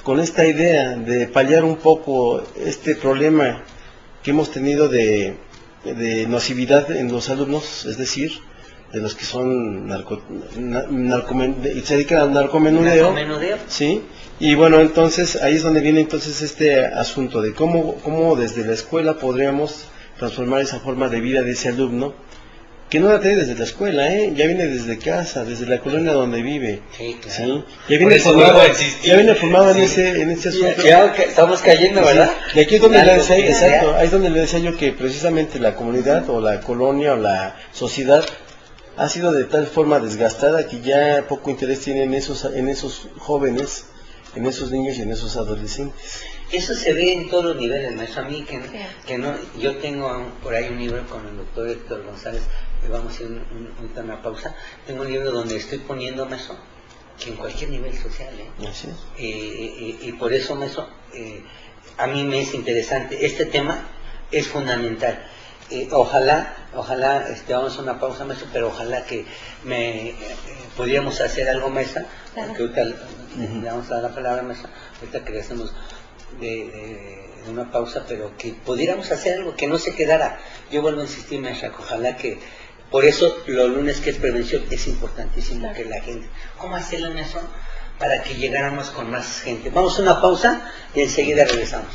con esta idea de paliar un poco este problema que hemos tenido de nocividad en los alumnos, es decir, de los que son se dedican al narcomenudeo, ¿sí? Y bueno, entonces ahí es donde viene entonces este asunto de cómo desde la escuela podríamos transformar esa forma de vida de ese alumno, que no la trae desde la escuela, ya viene desde casa, desde la colonia donde vive, sí, claro. ¿sí? Ya viene formado en ese asunto. Ya estamos cayendo, ¿verdad? Y aquí es donde le decía, exacto, ahí es donde le decía yo que precisamente la comunidad o la colonia o la sociedad ha sido de tal forma desgastada que ya poco interés tienen en esos jóvenes, en esos niños y en esos adolescentes. Eso se ve en todos los niveles, maestro. A mí que no, yo tengo por ahí un libro con el doctor Héctor González, vamos a ir ahorita una pausa. Tengo un libro donde estoy poniendo, maestro, que en cualquier nivel social, Así es. Y por eso, maestro, a mí me es interesante. Este tema es fundamental. Ojalá, vamos a una pausa, maestro, pero ojalá que pudiéramos hacer algo, maestra, claro, porque ahorita le vamos a dar la palabra, maestra, ahorita que le hacemos de una pausa, pero que pudiéramos hacer algo, que no se quedara. Yo vuelvo a insistir, maestra, ojalá que, por eso los lunes que es prevención es importantísimo, claro, que la gente, ¿cómo hacerlo, maestro? Para que llegáramos con más gente. Vamos a una pausa y enseguida regresamos.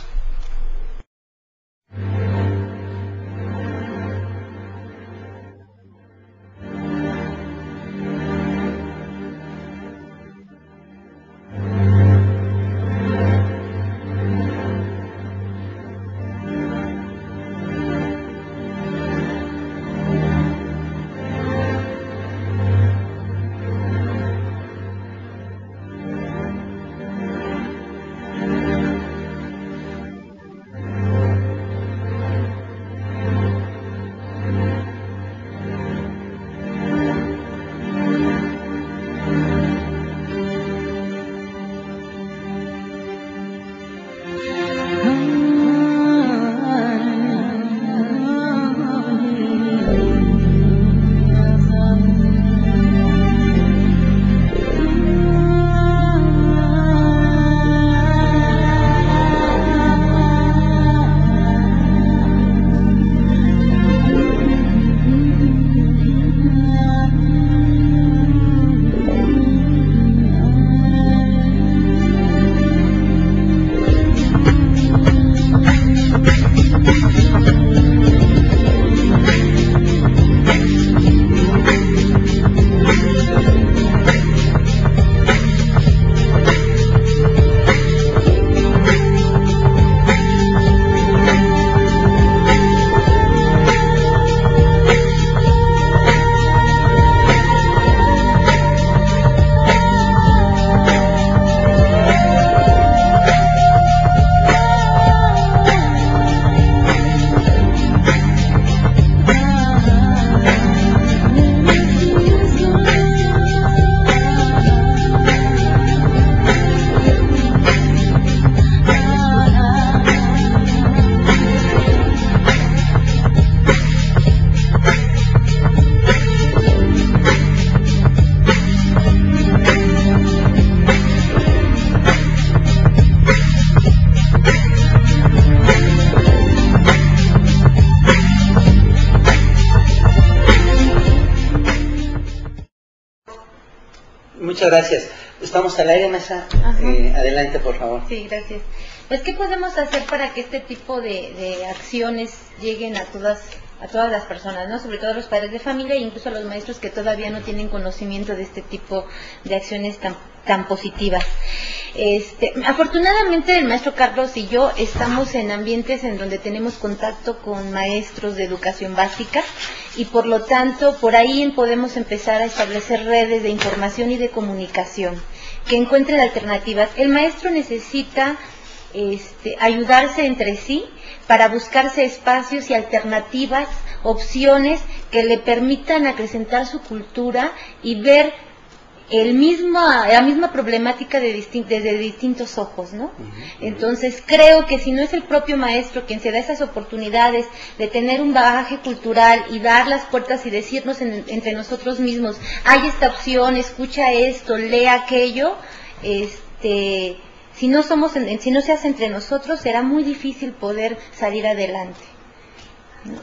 Muchas gracias. Estamos al aire, Mesa. Adelante, por favor. Sí, gracias. Pues, ¿qué podemos hacer para que este tipo de acciones lleguen a todas las personas, ¿no? Sobre todo a los padres de familia e incluso a los maestros que todavía no tienen conocimiento de este tipo de acciones tan positivas? Afortunadamente el maestro Carlos y yo estamos en ambientes en donde tenemos contacto con maestros de educación básica y por lo tanto por ahí podemos empezar a establecer redes de información y de comunicación que encuentren alternativas. El maestro necesita ayudarse entre sí para buscarse espacios y alternativas, opciones que le permitan acrecentar su cultura y ver la misma problemática desde distintos ojos, ¿no? Entonces creo que si no es el propio maestro quien se da esas oportunidades de tener un bagaje cultural y dar las puertas y decirnos entre nosotros mismos, hay esta opción, escucha esto, lee aquello, si no se hace entre nosotros, será muy difícil poder salir adelante.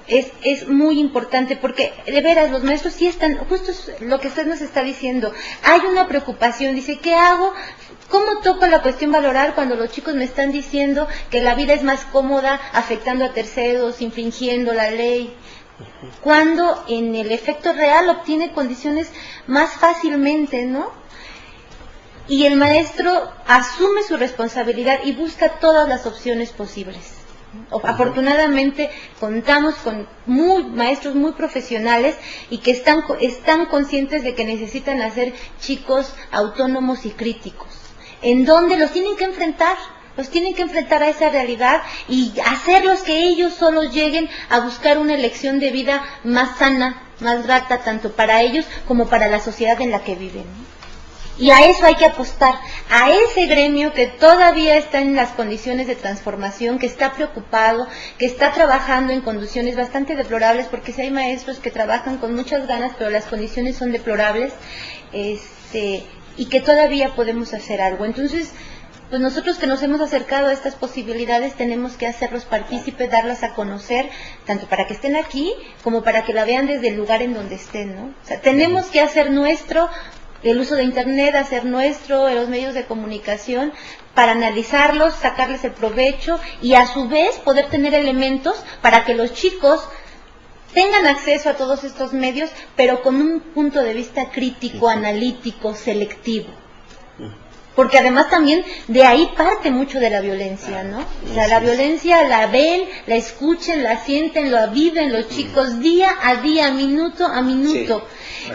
Es muy importante porque, de veras, los maestros sí están, justo lo que usted nos está diciendo, hay una preocupación, dice, ¿qué hago? ¿Cómo toco la cuestión valorar cuando los chicos me están diciendo que la vida es más cómoda afectando a terceros, infringiendo la ley? Cuando en el efecto real obtiene condiciones más fácilmente, ¿no? Y el maestro asume su responsabilidad y busca todas las opciones posibles. Afortunadamente contamos con maestros muy profesionales y que están conscientes de que necesitan hacer chicos autónomos y críticos, en donde los tienen que enfrentar a esa realidad y hacerlos que ellos solos lleguen a buscar una elección de vida más sana, más grata, tanto para ellos como para la sociedad en la que viven, ¿no? Y a eso hay que apostar, a ese gremio que todavía está en las condiciones de transformación, que está preocupado, que está trabajando en condiciones bastante deplorables, porque si hay maestros que trabajan con muchas ganas, pero las condiciones son deplorables, y que todavía podemos hacer algo. Entonces, pues nosotros que nos hemos acercado a estas posibilidades tenemos que hacerlos partícipes, darlas a conocer, tanto para que estén aquí como para que la vean desde el lugar en donde estén, ¿no? O sea, tenemos que hacer nuestro el uso de Internet, hacer nuestro los medios de comunicación para analizarlos, sacarles el provecho y a su vez poder tener elementos para que los chicos tengan acceso a todos estos medios, pero con un punto de vista crítico, analítico, selectivo. Porque además también de ahí parte mucho de la violencia, ¿no? O sea, la violencia la ven, la escuchen, la sienten, la viven los chicos día a día, minuto a minuto.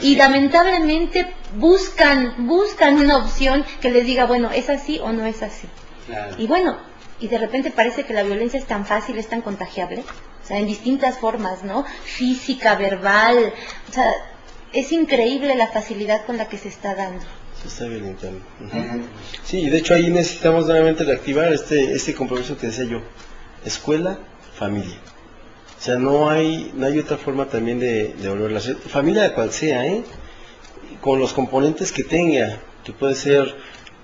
Sí, y lamentablemente buscan una opción que les diga, bueno, ¿es así o no es así? Claro. Y bueno, y de repente parece que la violencia es tan fácil, es tan contagiable, o sea, en distintas formas, ¿no? Física, verbal, o sea, es increíble la facilidad con la que se está dando. Se está violentando. Sí, de hecho ahí necesitamos nuevamente reactivar este compromiso que decía yo, escuela, familia. O sea, no hay otra forma también de volverla a hacer, familia cual sea, con los componentes que tenga, que puede ser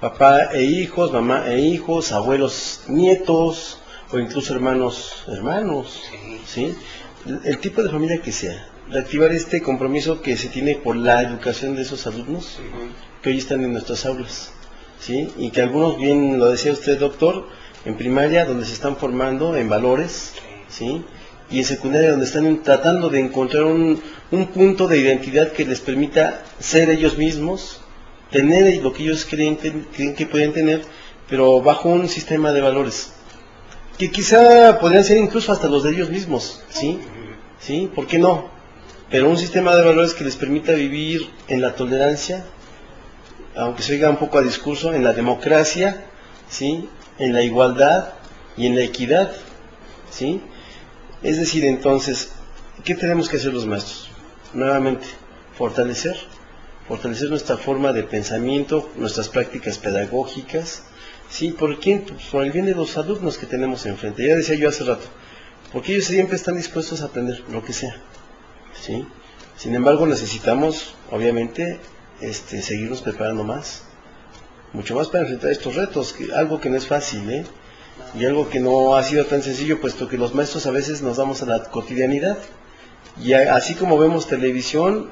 papá e hijos, mamá e hijos, abuelos, nietos, o incluso hermanos, ¿sí? El tipo de familia que sea, reactivar este compromiso que se tiene por la educación de esos alumnos que hoy están en nuestras aulas, ¿sí? Y que algunos, bien lo decía usted, doctor, en primaria donde se están formando en valores, ¿sí? Y en secundaria donde están tratando de encontrar un punto de identidad que les permita ser ellos mismos, tener lo que ellos creen que pueden tener, pero bajo un sistema de valores, que quizá podrían ser incluso hasta los de ellos mismos, ¿sí? ¿Sí? ¿Por qué no? Pero un sistema de valores que les permita vivir en la tolerancia, aunque se oiga un poco a discurso, en la democracia, ¿sí? En la igualdad y en la equidad, ¿sí? Es decir, entonces, ¿qué tenemos que hacer los maestros? Nuevamente, fortalecer nuestra forma de pensamiento, nuestras prácticas pedagógicas, ¿sí? ¿Por quién? Por el bien de los alumnos que tenemos enfrente. Ya decía yo hace rato, porque ellos siempre están dispuestos a aprender lo que sea, ¿sí? Sin embargo, necesitamos, obviamente, seguirnos preparando mucho más para enfrentar estos retos, algo que no es fácil, y algo que no ha sido tan sencillo, puesto que los maestros a veces nos damos a la cotidianidad, y así como vemos televisión,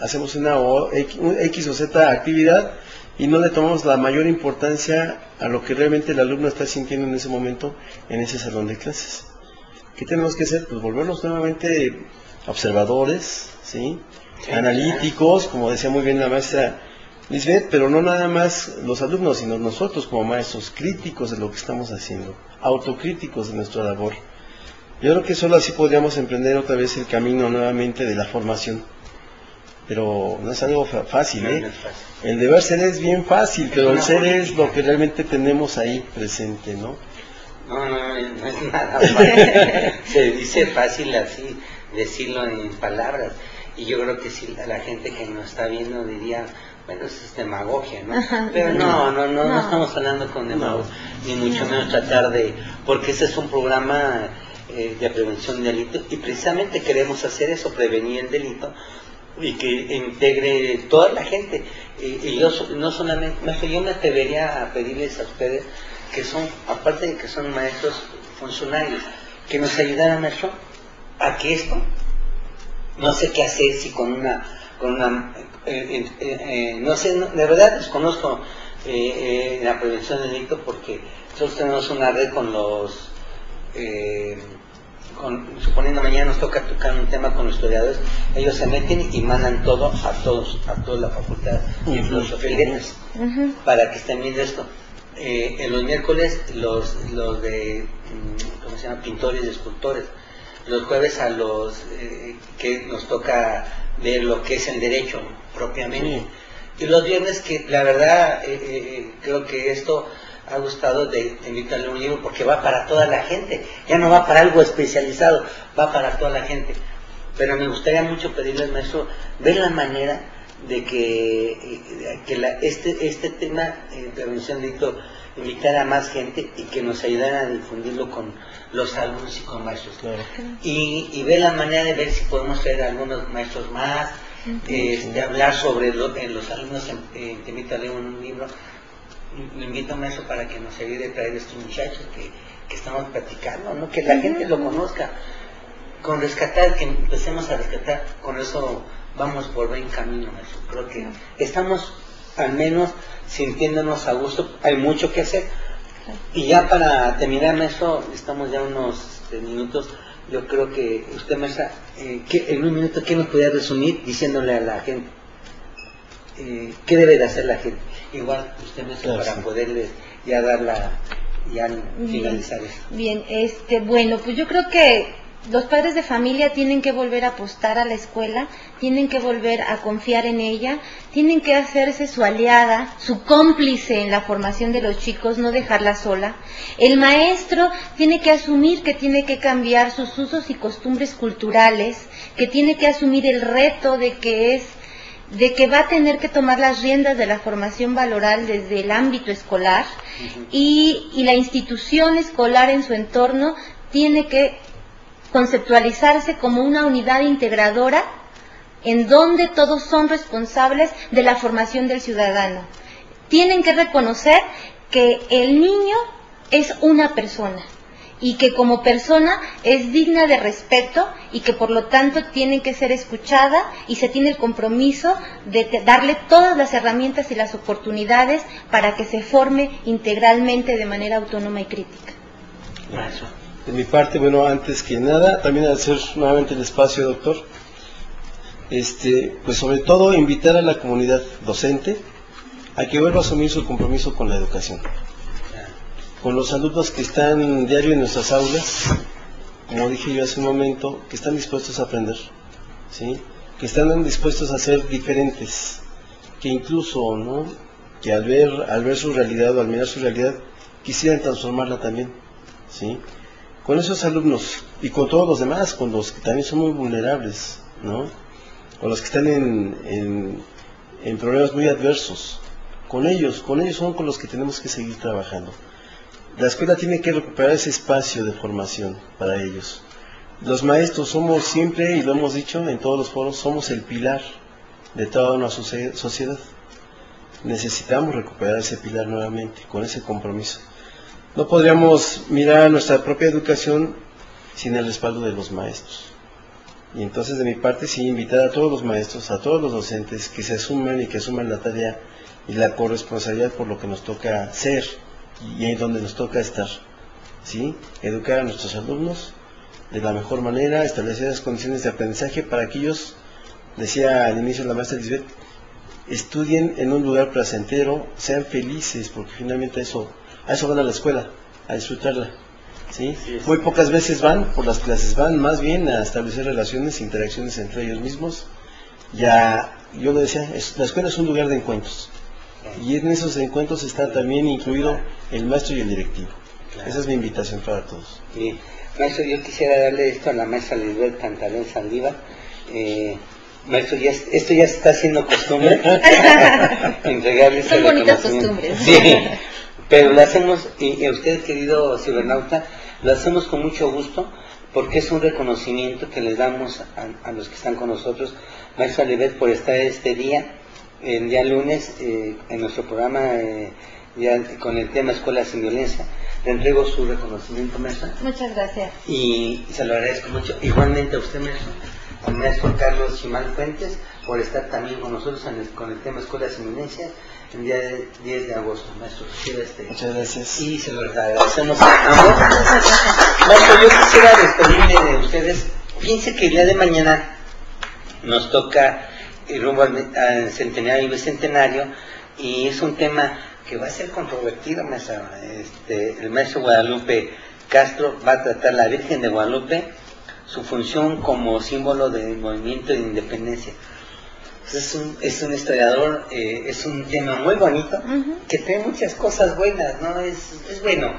hacemos una X o Z actividad, y no le tomamos la mayor importancia a lo que realmente el alumno está sintiendo en ese momento en ese salón de clases. ¿Qué tenemos que hacer? Pues volvernos nuevamente observadores, ¿sí? Analíticos, como decía muy bien la maestra Lisbeth, pero no nada más los alumnos, sino nosotros como maestros, críticos de lo que estamos haciendo, autocríticos de nuestra labor. Yo creo que solo así podríamos emprender otra vez el camino nuevamente de la formación. Pero no es algo fácil, ¿eh? No es fácil. El deber ser es bien fácil, pero el ser es lo que realmente tenemos ahí presente, ¿no? No es nada fácil. Se dice fácil así, decirlo en palabras. Y yo creo que si la gente que nos está viendo diría, bueno, eso es demagogia, ¿no? Pero no estamos hablando con demagogia, ni mucho menos tratar de, porque ese es un programa de prevención de delito, y precisamente queremos hacer eso, prevenir el delito, y que integre toda la gente. Y yo no solamente, yo me atrevería a pedirles a ustedes, que son, aparte de que son maestros funcionarios, que nos ayudaran, maestro, a que esto, no sé qué hacer, si con una no sé, de verdad desconozco la prevención del delito, porque nosotros tenemos una red con los, suponiendo mañana nos toca tocar un tema con los historiadores, ellos se meten y mandan todo a toda la facultad de filosofía y letras, para que estén viendo esto. En los miércoles los de, ¿cómo se llama?, pintores y escultores. Los jueves a los que nos toca ver lo que es el derecho propiamente. Y los viernes, que la verdad creo que esto ha gustado de invitarle un libro, porque va para toda la gente, ya no va para algo especializado, va para toda la gente. Pero me gustaría mucho pedirle al maestro ver la manera de que este tema de prevención de delito invitar a más gente y que nos ayudaran a difundirlo con los alumnos y con maestros. Claro. Y ver la manera de ver si podemos traer a algunos maestros más, hablar sobre en los alumnos, te invito a leer un libro, le invito a un maestro para que nos ayude a traer a estos muchachos que estamos platicando, ¿no? Que la gente lo conozca, con rescatar, que empecemos a rescatar, con eso vamos por buen camino, maestro. Creo que estamos al menos sintiéndonos a gusto, hay mucho que hacer. Y ya para terminar, maestro, estamos ya unos minutos, yo creo que usted, maestra, en un minuto, ¿qué nos podría resumir diciéndole a la gente? ¿Qué debe de hacer la gente? Igual usted, maestra, para poderle ya finalizar esto. Bien, bueno, pues yo creo que los padres de familia tienen que volver a apostar a la escuela, tienen que volver a confiar en ella, tienen que hacerse su aliada, su cómplice en la formación de los chicos, no dejarla sola. El maestro tiene que asumir que tiene que cambiar sus usos y costumbres culturales, que tiene que asumir el reto de que va a tener que tomar las riendas de la formación valoral desde el ámbito escolar, y la institución escolar en su entorno tiene que conceptualizarse como una unidad integradora en donde todos son responsables de la formación del ciudadano. Tienen que reconocer que el niño es una persona y que como persona es digna de respeto y que por lo tanto tiene que ser escuchada, y se tiene el compromiso de darle todas las herramientas y las oportunidades para que se forme integralmente de manera autónoma y crítica. Maestro. De mi parte, bueno, antes que nada, también hacer nuevamente el espacio, doctor, pues sobre todo invitar a la comunidad docente a que vuelva a asumir su compromiso con la educación, con los alumnos que están diario en nuestras aulas, como dije yo hace un momento, que están dispuestos a aprender, ¿sí?, que están dispuestos a ser diferentes, que incluso, ¿no?, que al ver su realidad o al mirar su realidad, quisieran transformarla también, ¿sí? Con esos alumnos y con todos los demás, con los que también son muy vulnerables, ¿no?, con los que están en problemas muy adversos, con ellos son con los que tenemos que seguir trabajando. La escuela tiene que recuperar ese espacio de formación para ellos. Los maestros somos siempre, y lo hemos dicho en todos los foros, somos el pilar de toda una sociedad. Necesitamos recuperar ese pilar nuevamente, con ese compromiso. No podríamos mirar nuestra propia educación sin el respaldo de los maestros. Y entonces, de mi parte, sí, invitar a todos los maestros, a todos los docentes, que se asuman y que asuman la tarea y la corresponsabilidad por lo que nos toca ser y en donde nos toca estar, ¿sí? Educar a nuestros alumnos de la mejor manera, establecer las condiciones de aprendizaje para que ellos, decía al inicio la maestra Lisbeth, estudien en un lugar placentero, sean felices, porque finalmente a eso van a la escuela, a disfrutarla, ¿sí? Muy pocas veces van por las clases, van más bien a establecer relaciones, interacciones entre ellos mismos. Ya, yo lo decía, la escuela es un lugar de encuentros, y en esos encuentros está también incluido el maestro y el directivo. Esa es mi invitación para todos. Sí. Maestro, yo quisiera darle esto a la maestra Lisbeth Pantalón Saldívar. Maestro, esto ya se está haciendo costumbre. Entregarle Son bonitas costumbres. Sí, pero lo hacemos, y a usted, querido cibernauta, lo hacemos con mucho gusto, porque es un reconocimiento que les damos a los que están con nosotros. Maestra Lisbeth, por estar este día, el día lunes, en nuestro programa, ya con el tema Escuela Sin Violencia. Le entrego su reconocimiento, maestra. Muchas gracias. Y se lo agradezco mucho. Igualmente a usted, maestro, al maestro Carlos Chimal Fuentes, por estar también con nosotros con el tema Escuela Sin Violencia, el día 10 de agosto, maestro. Muchas gracias. Y se lo agradecemos a ambos. Maestro, yo quisiera despedirme de ustedes. Fíjense que el día de mañana nos toca el rumbo al centenario y bicentenario, y es un tema que va a ser controvertido, maestra. El maestro Guadalupe Castro va a tratar la Virgen de Guadalupe, su función como símbolo del movimiento de independencia. Es un historiador, es un tema muy bonito, que trae muchas cosas buenas, ¿no? Es bueno.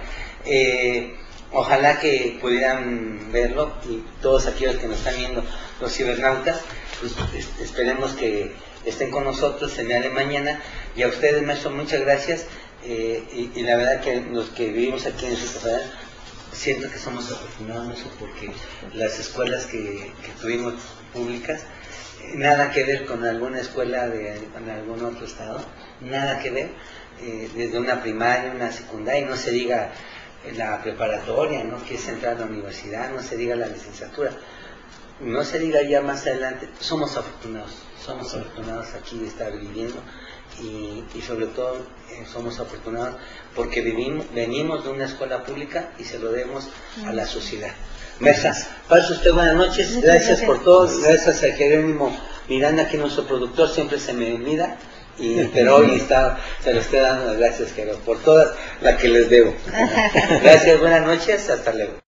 Ojalá que pudieran verlo, y todos aquellos que nos están viendo, los cibernautas, pues esperemos que estén con nosotros el día de mañana. Y a ustedes, maestro, muchas gracias. Y la verdad que los que vivimos aquí en Ciudad Federal, siento que somos afortunados, porque las escuelas que tuvimos públicas, nada que ver con alguna escuela en algún otro estado, nada que ver, desde una primaria, una secundaria, y no se diga la preparatoria, ¿no?, que es entrar a la universidad, no se diga la licenciatura, no se diga ya más adelante. Somos afortunados aquí de estar viviendo, y sobre todo somos afortunados porque venimos de una escuela pública y se lo debemos a la sociedad. Maestra, pase usted buenas noches, gracias por todo, gracias a Jerónimo Miranda, que nuestro productor, siempre se me olvida, pero hoy se lo estoy dando las gracias, Jerónimo, por todas las que les debo. Gracias, buenas noches, hasta luego.